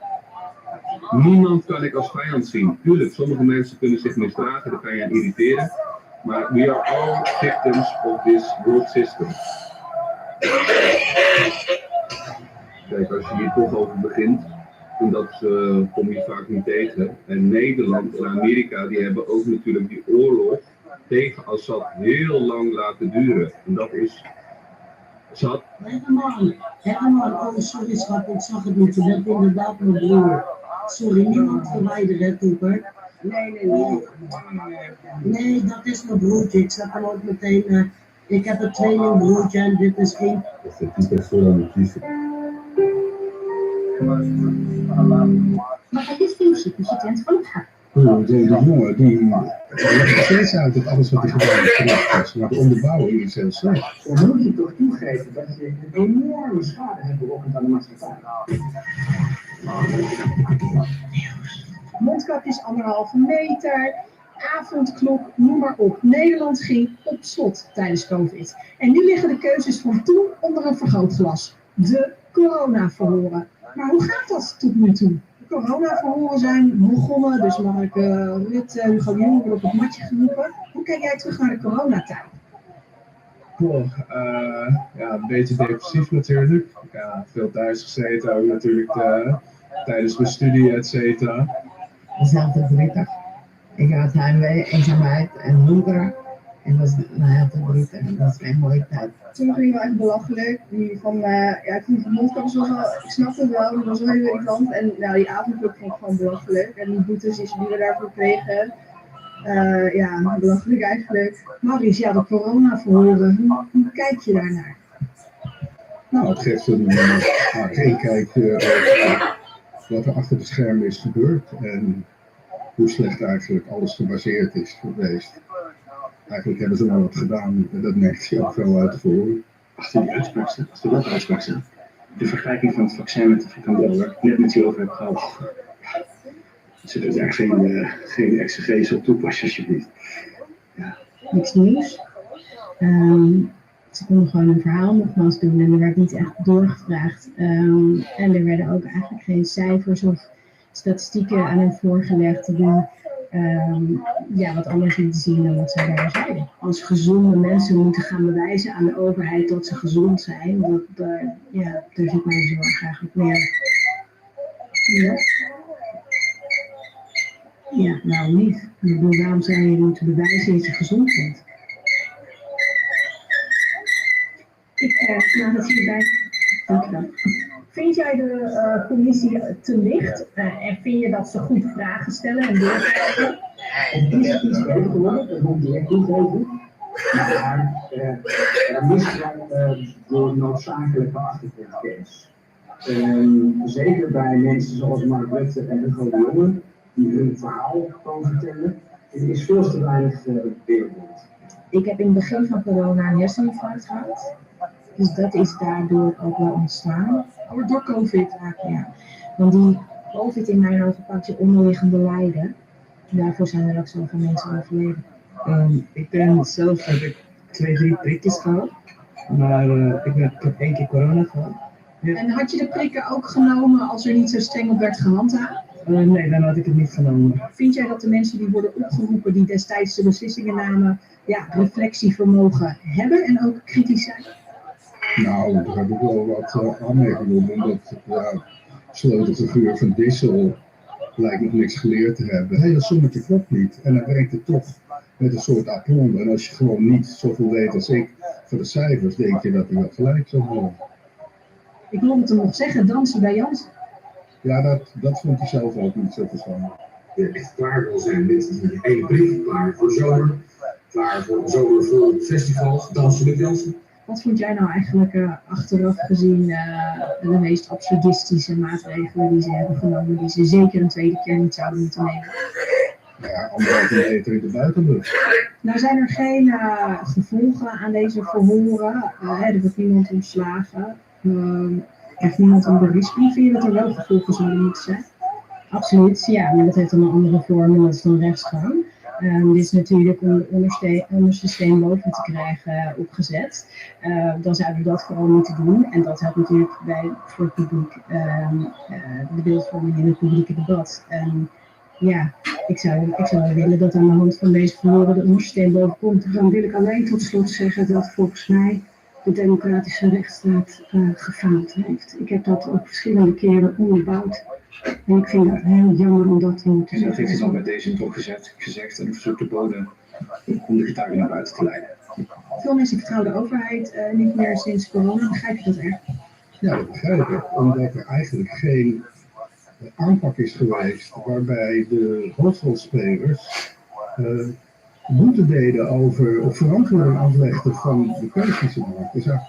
Niemand kan ik als vijand zien. Tuurlijk, sommige mensen kunnen zich misdragen, daar kan je aan irriteren. Maar we are all victims of this world system. Kijk, als je hier toch over begint, dat kom je vaak niet tegen. En Nederland en Amerika, die hebben ook natuurlijk die oorlog tegen Assad heel lang laten duren. En dat is... Herman, oh sorry schat, ik zag het niet. Je bent inderdaad mijn broer. Sorry, niemand verwijderen, Cooper. Nee, dat is mijn broertje. Ik zag hem ook meteen. Ik heb een tweelingbroertje en dit is één. Dat is niet echt voor aan kiezen. Maar het is veel significant van het hart. De jongen die legt steeds uit dat alles wat hij gedaan heeft correct was, maar de onderbouwing is heel slecht. Dan moet je toch toegeven dat je een enorme schade hebt berokkend aan de maatschappij. Mondkapjes 1,5 meter, avondklok, noem maar op. Nederland ging op slot tijdens COVID. En nu liggen de keuzes van toen onder een vergrootglas. De coronaverhoren. Maar hoe gaat dat tot nu toe? De coronaverhoren zijn begonnen, dus Mark Rutte, Hugo Jong worden op het matje geroepen. Hoe kijk jij terug naar de coronatijd? Een beetje depressief natuurlijk. Ja, veel thuis gezeten, ook natuurlijk tijdens mijn studie, et cetera. Dezelfde verdrietig. Ik had heimwee, eenzaamheid en donker. En dat is heel verdrietig en dat is geen mooie tijd. Toen ging wel echt belachelijk. Die van, ik vond de mondkapjes was wel, ik snapte het wel, dat was wel heel irritant. En nou, die avondklok vond ik gewoon belachelijk. En die boetes die we daarvoor kregen. Belachelijk eigenlijk. Maurice, ja, de coronaverhoren, hoe kijk je daarnaar? Nou, het geeft een inkijkje over wat er achter de schermen is gebeurd en hoe slecht eigenlijk alles gebaseerd is geweest. Eigenlijk hebben ze maar wat gedaan en dat merkt je ook wel uit de verhoren. Als je dat uitspraak zijn. De vergelijking van het vaccin met de frikandel, waar ik net met je over heb gehad. Zit er daar geen exegese op toepassen, alsjeblieft. Ja. Niks nieuws. Ze konden gewoon een verhaal nogmaals doen en er werd niet echt doorgevraagd. En er werden ook eigenlijk geen cijfers of statistieken aan hen voorgelegd. wat anders lieten zien dan wat zij daar zeiden. Als gezonde mensen moeten gaan bewijzen aan de overheid dat ze gezond zijn, daar zit mij zo eigenlijk meer. Ja, nou niet. Ik bedoel, waarom zou je moeten bewijzen dat je gezond bent? Ik laat het hierbij. Dankjewel. Vind jij de commissie te licht en vind je dat ze goed vragen stellen en doorvragen? Het is iets beter geworden, dat moet je echt toegeven. Maar er mist wel de noodzakelijke achtergrondkennis. Zeker bij mensen zoals Mark Rutte en Hugo de Jonge, die hun verhaal kan vertellen. Er is veel te weinig weerwoord. Ik heb in het begin van corona een herseninfarct gehad. Dus dat is daardoor ook wel ontstaan. Door COVID eigenlijk, ja. Want die COVID in mijn ogen pakt je onderliggende lijden. Daarvoor zijn er ook zoveel mensen overleden. Ik ben zelf heb ik 2-3 prikjes gehad. Maar ik heb 1 keer corona gehad. Ja. En had je de prikken ook genomen als er niet zo streng op werd gehandhaafd? Nee, dan had ik het niet genomen. Vind jij dat de mensen die worden opgeroepen, die destijds de beslissingen namen, reflectievermogen hebben en ook kritisch zijn? Nou, daar heb ik wel wat aan meegenomen, omdat sleutelfiguur van Dissel lijkt nog niks geleerd te hebben. Hey, dat sommetje klopt niet. En dan werkt het toch met een soort aplomb. En als je gewoon niet zoveel weet als ik voor de cijfers, denk je dat hij wel gelijk zou hebben. Ik wil het hem nog zeggen, dansen bij Jans. Ja, dat vond hij zelf ook niet zo verstandig. Je echt klaar wil zijn met die ene brief, klaar voor de zomer, klaar voor de zomer voor festivals, dansen met Jansen. Wat vond jij nou eigenlijk achteraf gezien de meest absurdistische maatregelen die ze hebben genomen, die ze zeker een tweede keer niet zouden moeten nemen? Ja, 1,5 meter in de buitenlucht. Nou zijn er geen gevolgen aan deze verhoren. Er wordt niemand ontslagen. Heeft niemand een berisping? Vind je dat er wel gevolgen zouden moeten zijn? Absoluut, ja, maar dat heeft dan een andere vorm en dat is dan rechtsgang. Dit is natuurlijk om de onderste steen boven te krijgen opgezet. Dan zouden we dat vooral moeten doen. En dat helpt natuurlijk voor het publiek, de beeldvorming in het publieke debat. Ik zou wel willen dat aan de hand van deze verhoren de onderste steen boven komt. Dan wil ik alleen tot slot zeggen dat volgens mij de democratische rechtsstaat gefaald heeft. Ik heb dat op verschillende keren onderbouwd. En ik vind het heel jammer om dat te moeten zeggen. En dat heeft hij dan bij deze toch gezegd en verzoekt de bodem om de getuigen naar buiten te leiden. Veel mensen vertrouwen de overheid niet meer sinds corona. Begrijp je dat erg? Ja, dat begrijp ik. Omdat er eigenlijk geen aanpak is geweest waarbij de hoofdrolspelers boete deden of verantwoording aflegden van de keuzes die ze maakten.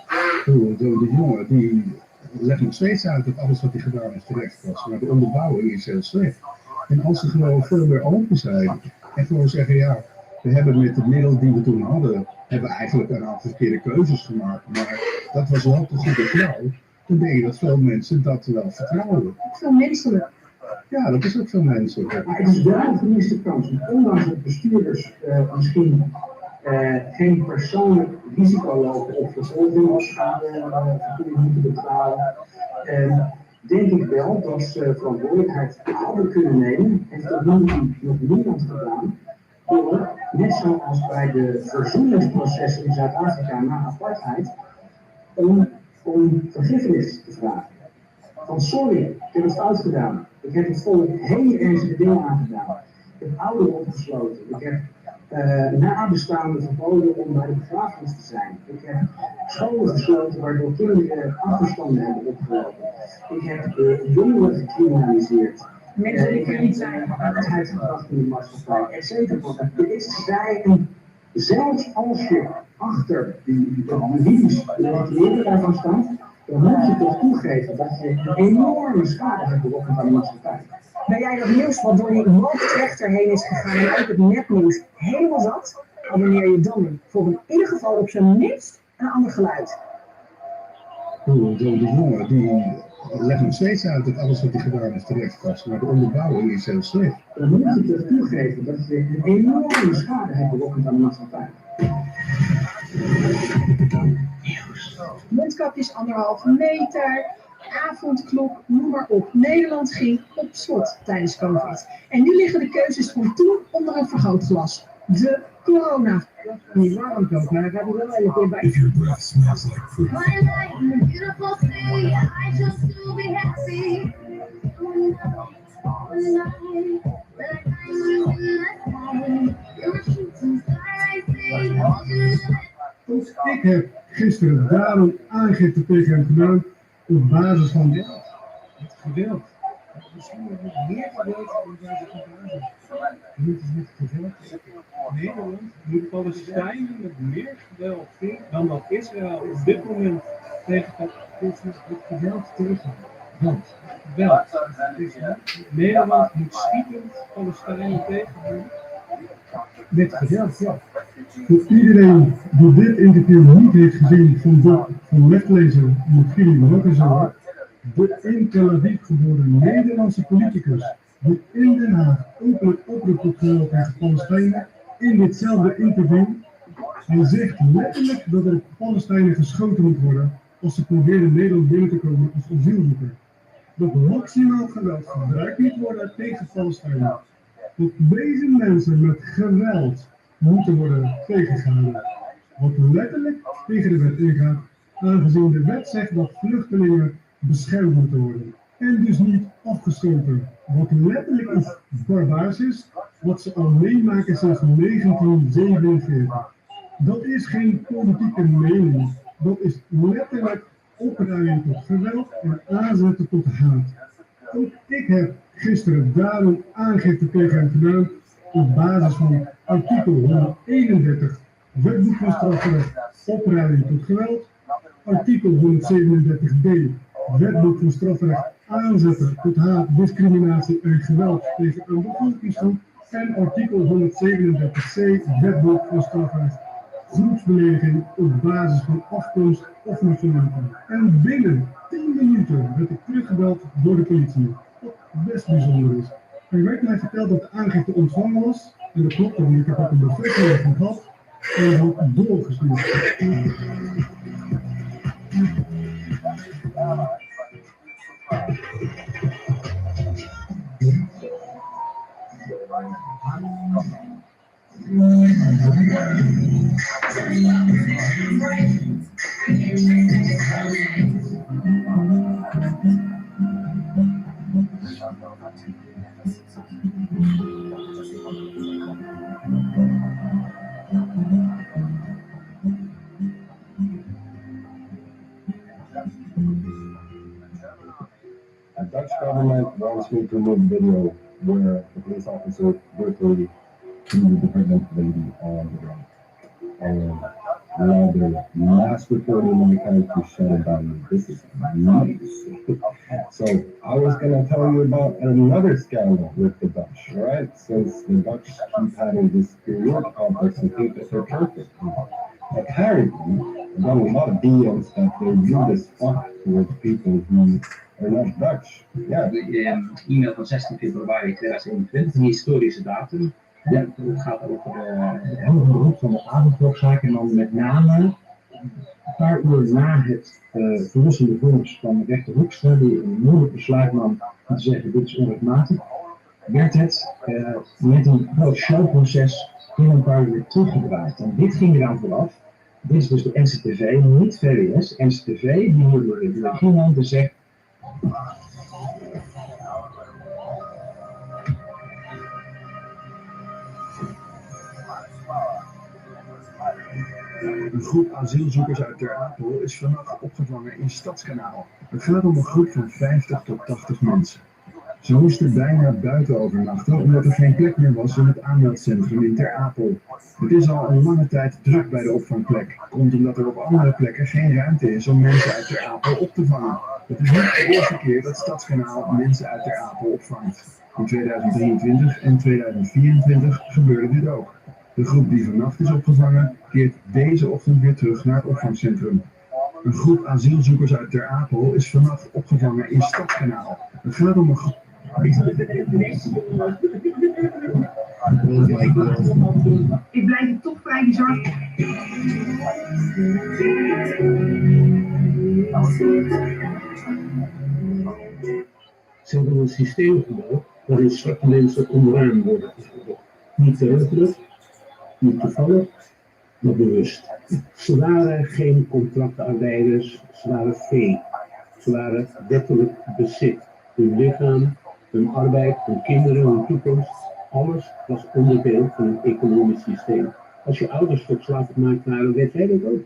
Dus de jongen die legt nog steeds uit dat alles wat hij gedaan heeft terecht was, maar de onderbouwing is heel slecht. En als ze gewoon veel meer open zijn en gewoon zeggen, ja, we hebben met de middelen die we toen hadden, hebben eigenlijk een aantal verkeerde keuzes gemaakt, maar dat was wel te goede trouw, dan denk je dat veel mensen dat wel vertrouwen. Veel menselijk. Ja, dat is ook veel menselijk. Maar het is wel een gemiste kans, ondanks dat bestuurders misschien geen persoonlijk risico lopen op vervolging als schadevergoeding moeten betalen, denk ik wel dat ze verantwoordelijkheid hadden kunnen nemen, heeft dat nog niemand gedaan, door, net zoals bij de verzoeningsprocessen in Zuid-Afrika na apartheid, om vergiffenis te vragen. Van sorry, ik heb het fout gedaan. Ik heb het volk hele ernstige dingen aangedaan. Ik heb ouderen opgesloten. Ik heb nabestaanden verboden om bij de begrafenis te zijn. Ik heb scholen gesloten waardoor kinderen achterstanden hebben opgelopen. Ik heb jongeren gecriminaliseerd. Mensen die er niet zijn. Uitgebracht in de maatschappij, et cetera. Dit is zij zelfs als je achter die juridisch legitimeren daarvan staat, dan moet je toch toegeven dat je een enorme schade hebt berokkend aan de maatschappij. Ben jij dat nieuws wat door die hoofdrechter heen is gegaan en ook het nepnieuws helemaal zat? Abonneer je dan voor in ieder geval op zijn minst een ander geluid. De jongen die legt nog steeds uit dat alles wat hij gedaan heeft terecht was, maar de onderbouwing is heel slecht. Dan moet je toch toegeven dat je een enorme schade hebt berokkend aan de maatschappij. Mondkapjes 1,5 meter. avondklok, noem maar op. Nederland ging op slot tijdens COVID. En nu liggen de keuzes van toen onder een vergrootglas. De corona. Niet warm koken, maar ik heb er wel een keer bij. If your breath smells like fruit, Ik heb gisteren daarom aangifte tegen hem gedaan op basis van dit geweld. Misschien nog meer geweld op basis van basis. Niet is niet geweld. Nederland moet Palestijnen met meer geweld dan dat Israël op dit moment tegen Het geweld tegen wat? geweld. Nederland moet schietend Palestijnen tegenhouden. Met geweld, ja. Voor iedereen die dit interview niet heeft gezien van weglezer Mufiri Rudsel, de in Tel Aviv geboren Nederlandse politicus die in Den Haag openlijk oproept tot geweld tegen Palestijnen in ditzelfde interview. Hij zegt letterlijk dat er op Palestijnen geschoten moet worden als ze proberen Nederland binnen te komen als asielzoeker. Dat maximaal geweld gebruikt moet worden tegen Palestijnen. Dat deze mensen met geweld moeten worden tegengehouden. Wat letterlijk tegen de wet ingaat, aangezien de wet zegt dat vluchtelingen beschermd moeten worden. En dus niet afgeschoten. Wat letterlijk is barbaars is, wat ze al meemaken sinds 1947. Dat is geen politieke mening. Dat is letterlijk opruien tot geweld en aanzetten tot haat. Ook ik heb gisteren daarom aangifte tegen hem gedaan op basis van artikel 131 Wetboek van Strafrecht opruiing tot geweld, artikel 137b Wetboek van Strafrecht aanzetten tot haat, discriminatie en geweld tegen een bevolkingsgroep en artikel 137c Wetboek van Strafrecht groepsbelediging op basis van afkomst of nationaliteit. En binnen 10 minuten werd ik teruggebeld door de politie. Wat best bijzonder is. Er werd mij verteld dat de aangifte ontvangen was. En dat klopt ook niet. Ik heb ook een bevestiging van gehad. En dan doorgestuurd. The Dutch government wants me to make a video where the police officer brutally killed the pregnant lady on the ground. And now they're mass reporting my country shut it down. This is nuts. So I was gonna tell you about another scandal with the Dutch, right? Since the Dutch keep having this period complex and think that they're perfect. Apparently, they've done a lot of DMs that they're rude as fuck towards people who are not Dutch. Ja. De e-mail van 16 februari 2021, een historische datum. Ja, het gaat over de beroep van de avondklokzaak en dan met name een paar uur na het verlossende vonnis van de rechter Hoekstra, die een moeilijk besluit nam om te zeggen dit is onrechtmatig, werd het met een groot showproces in een paar uur teruggedraaid. En dit ging eraan vooraf. Dit is dus de NCTV, niet VWS. NCTV, die hier door de regie zegt. Een groep asielzoekers uit Ter Apel is vannacht opgevangen in Stadskanaal. Het gaat om een groep van 50 tot 80 mensen. Ze moesten bijna buiten overnachten omdat er geen plek meer was in het aanmeldcentrum in Ter Apel. Het is al een lange tijd druk bij de opvangplek. Komt omdat er op andere plekken geen ruimte is om mensen uit Ter Apel op te vangen. Het is niet de eerste keer dat Stadskanaal mensen uit Ter Apel opvangt. In 2023 en 2024 gebeurde dit ook. De groep die vannacht is opgevangen keert deze ochtend weer terug naar het opvangcentrum. Een groep asielzoekers uit Ter Apel is vannacht opgevangen in Stadskanaal. Het gaat om een groep. Ik blijf het toch vrij bizar. Ze hebben een systeem gebouwd waarin zwarte mensen onderaan worden gehouden. Niet terugdrukt, niet toevallig, maar bewust. Ze waren geen contractarbeiders, ze waren vee. Ze waren wettelijk bezit. Hun lichaam, hun arbeid, hun kinderen, hun toekomst, alles was onderdeel van een economisch systeem. Als je ouders tot slaaf gemaakt waren, weet jij dat ook?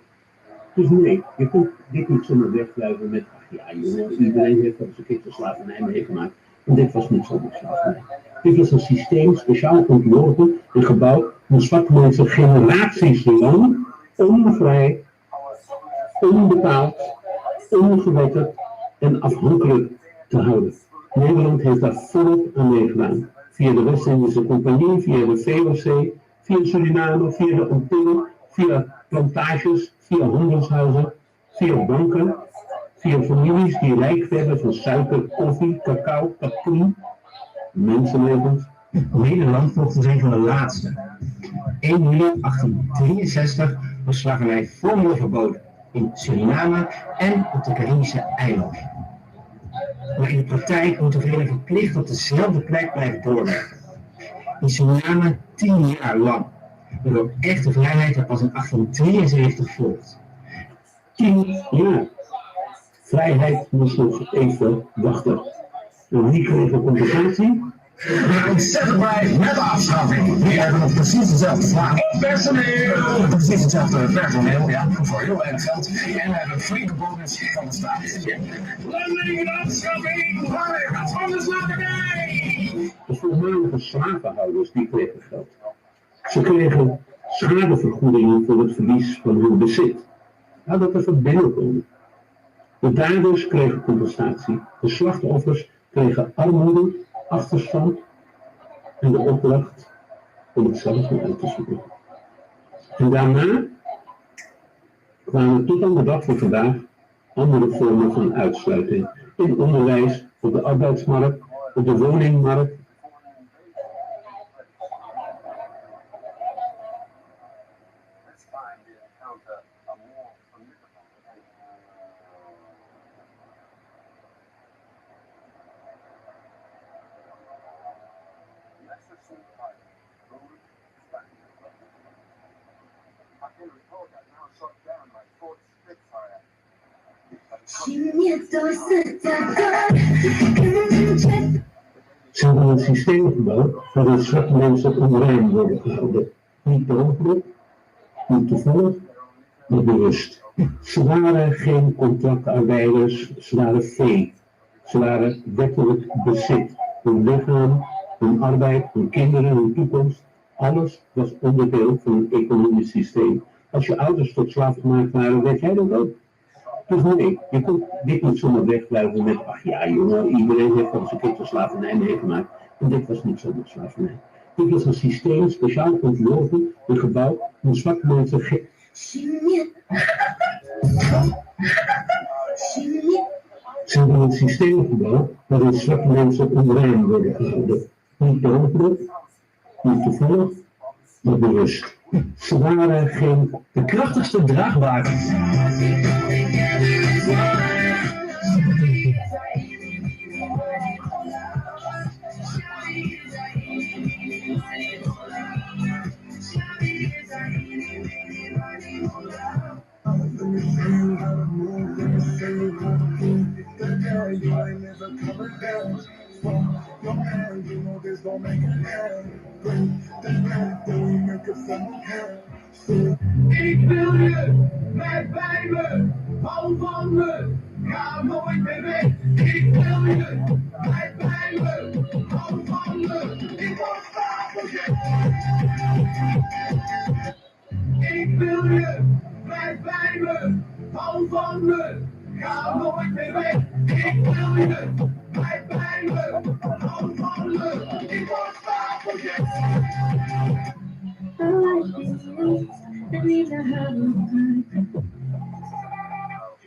Dus nee, je kunt dit niet zomaar wegwuiven met, ach ja jongen, iedereen heeft wel eens een keertje slavernij meegemaakt. En dit was niet zomaar slavernij. Dit was een systeem speciaal ontworpen en gebouwd om zwarte mensen generaties lang onvrij, onbetaald, ongewetterd en afhankelijk te houden. Nederland heeft daar volop aan meegedaan. Via de West-Indische Compagnie, via de VOC, via Suriname, via de Antillen, via plantages, via handelshuizen, via banken, via families die rijk werden van suiker, koffie, cacao, katoen, mensenlevens. Nederland volgde een van de laatste. 1 juli 1863 was slavernij formeel verboden in Suriname en op de Caribische eilanden. Maar in de praktijk moeten velen verplicht op dezelfde plek blijven doorwerken. In Suriname 10 jaar lang, waardoor echte vrijheid er pas in 1873 volgt. 10 jaar. Vrijheid moest nog even wachten. En wie kreeg een compensatie? Maar ontzettend blij met de afschaffing. We hebben nog precies dezelfde slagen. Personeel! Precies hetzelfde personeel, ja, voor heel weinig geld. En we hebben een flinke bonus van de staat. Landing de afschaffing! Waar van de slavernij! De voormalige slavenhouders die kregen geld. Ze kregen schadevergoedingen voor het verlies van hun bezit. Nou, dat even binnenkomen. De daders kregen compensatie. De slachtoffers kregen armoede, achterstand en de opdracht om het zelf maar uit te zoeken. En daarna kwamen tot aan de dag van vandaag andere vormen van uitsluiting. In onderwijs, op de arbeidsmarkt, op de woningmarkt. Ze hebben een systeem gebouwd waarin zwarte mensen onderaan worden gehouden. Niet per ongeluk, niet toevallig, maar bewust. Ze waren geen contractarbeiders, ze waren vee. Ze waren wettelijk bezit. Hun lichaam, hun arbeid, hun kinderen, hun toekomst, alles was onderdeel van een economisch systeem. Als je ouders tot slaaf gemaakt waren, weet jij dat ook? Dus nee, je kunt dit niet zomaar wegwuiven met, ach ja jongen, iedereen heeft wel eens een keertje slavernij meegemaakt. En dit was niet zomaar slavernij. Dit was een systeem speciaal ontworpen en gebouwd om zwarte mensen Ze hebben een systeem gebouwd waarin zwarte mensen onderaan worden gehouden. Niet per ongeluk, niet toevallig, maar bewust. Ze waren geen de krachtigste draagwagens. Ik wil je, blijf bij me, hou van me, ga nooit meer weg. Ik wil je, blijf bij me, hou van me, ik word stapelgek. Ik wil je, blijf bij me, hou van me, ga nooit meer weg. Ik wil je, blijf bij me, hou van me, ik word stapelgek. If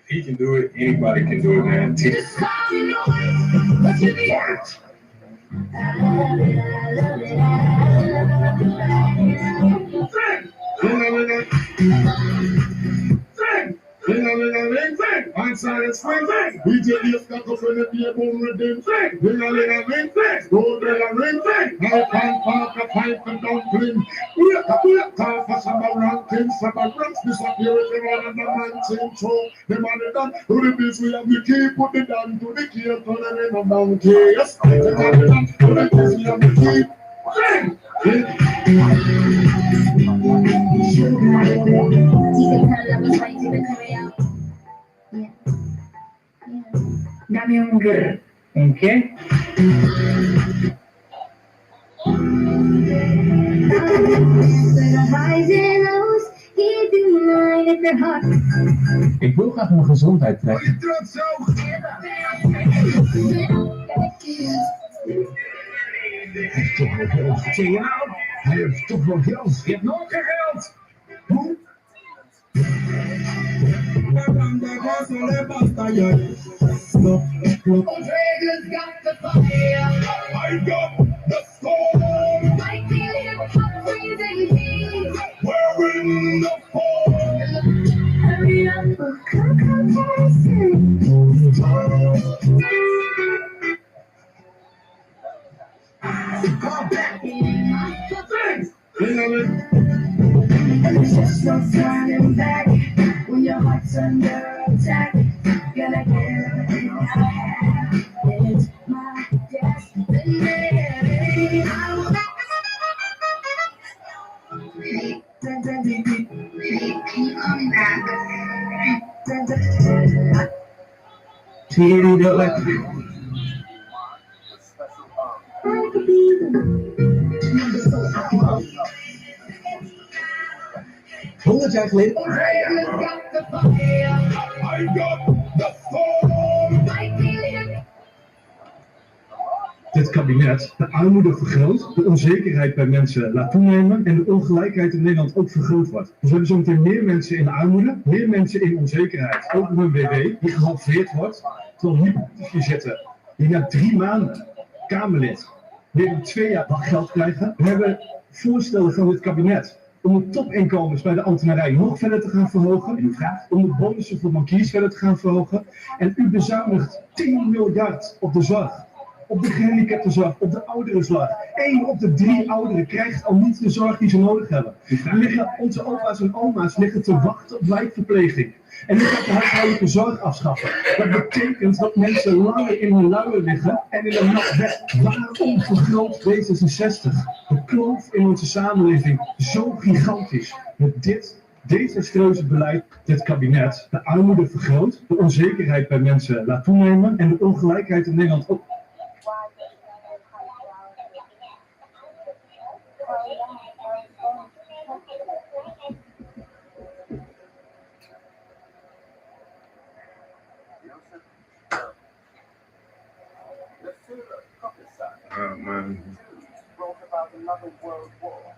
he can do it, anybody can do it, man. Just call me noise, let's get the act. Einstein and spring, BJ, when the people redeem thing. We are in a ring thing. Go to the ring thing. I can't park a pipe and dumpling. We are call for some rankings. Some ranks disappear with the one and the man team. So the money done. To the beach we have the key. Put it down to the key. Turn it in a monkey. Yes. The money done. To the beach we have the key. Dame un grr. ¿En qué? Ik wil graag mijn gezondheid trekken. Hij heeft toch wel geld. Zeg je nou? Hij heeft toch wel geld. Je hebt nog geen geld. Hoe? Vegas got the fire. I got the storm. I feel hip-hop freezing heat. We're in the storm. Hurry up, come, Harrison. Call back in my things. There's just no turning back when your heart's under attack. Gotta get everything I have. It's my destiny. Can you call me back? Zie je die dat lekker? 100 jaar geleden. Dit kabinet de armoede vergroot, de onzekerheid bij mensen laat toenemen en de ongelijkheid in Nederland ook vergroot wordt. Dus we hebben zometeen meer mensen in armoede, meer mensen in onzekerheid. Ook hun WW, die gehalveerd wordt, terwijl nu die zitten, die na 3 maanden Kamerlid meer dan 2 jaar wachtgeld krijgen. We hebben voorstellen van dit kabinet om de topinkomens bij de ambtenarij nog verder te gaan verhogen. En u vraagt om de bonussen voor bankiers verder te gaan verhogen. En u bezuinigt 10 miljard op de zorg. Op de gehandicaptenzorg, op de ouderenzorg. 1 op de 3 ouderen krijgt al niet de zorg die ze nodig hebben. Onze opa's en oma's liggen te wachten op wijkverpleging. En u gaat de huishoudelijke zorg afschaffen. Dat betekent dat mensen langer in hun luier liggen en in een nat bed. Waarom vergroot D66 de kloof in onze samenleving zo gigantisch? Met dit desastreuze beleid, dit kabinet, de armoede vergroot, de onzekerheid bij mensen laat toenemen en de ongelijkheid in Nederland ook. Man. Wrote about another world war.